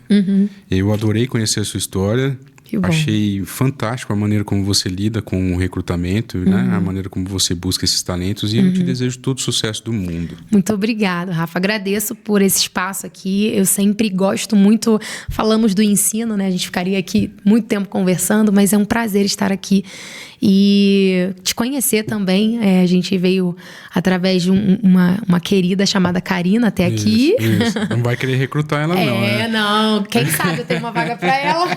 Eu adorei conhecer a sua história. Achei fantástico a maneira como você lida com o recrutamento, né? A maneira como você busca esses talentos, e eu te desejo todo o sucesso do mundo. Muito obrigada, Rafa. Agradeço por esse espaço aqui. Eu sempre gosto muito, falamos do ensino, né? A gente ficaria aqui muito tempo conversando, mas é um prazer estar aqui e te conhecer também. A gente veio através de uma querida chamada Karina até aqui. Isso. Não vai querer recrutar ela, não, né? Não. Quem sabe eu tenho uma vaga para ela.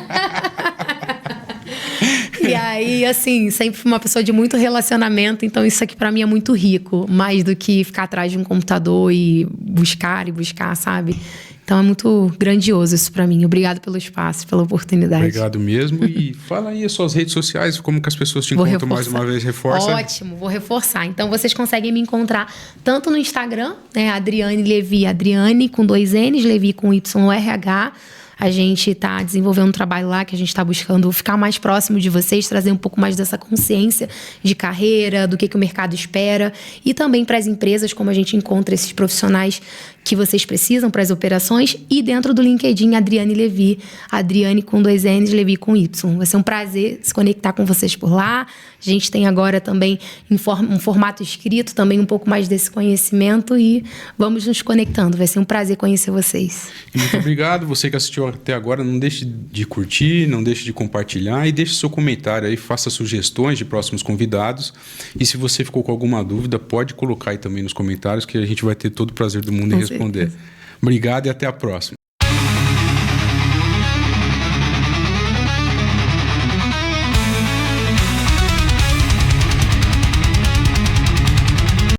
E aí, assim, sempre fui uma pessoa de muito relacionamento, então isso aqui pra mim é muito rico, mais do que ficar atrás de um computador e buscar, sabe? Então é muito grandioso isso pra mim. Obrigado pelo espaço, pela oportunidade. Obrigado mesmo. E fala aí as suas redes sociais, como que as pessoas te encontram mais uma vez, reforça. Ótimo, vou reforçar. Então vocês conseguem me encontrar tanto no Instagram, né, Adriane Levi, Adriane com 2 N's, Levi com YRH. A gente está desenvolvendo um trabalho lá que a gente está buscando ficar mais próximo de vocês, trazer um pouco mais dessa consciência de carreira, do que o mercado espera, e também para as empresas, como a gente encontra esses profissionais que vocês precisam para as operações, e dentro do LinkedIn, Adriane Levi, Adriane com 2 N's, Levi com Y. Vai ser um prazer se conectar com vocês por lá. A gente tem agora também um formato escrito, também um pouco mais desse conhecimento, e vamos nos conectando. Vai ser um prazer conhecer vocês. Muito obrigado. Você que assistiu até agora, não deixe de curtir, não deixe de compartilhar e deixe seu comentário aí, faça sugestões de próximos convidados. E se você ficou com alguma dúvida, pode colocar aí também nos comentários, que a gente vai ter todo o prazer do mundo em responder. Obrigado e até a próxima.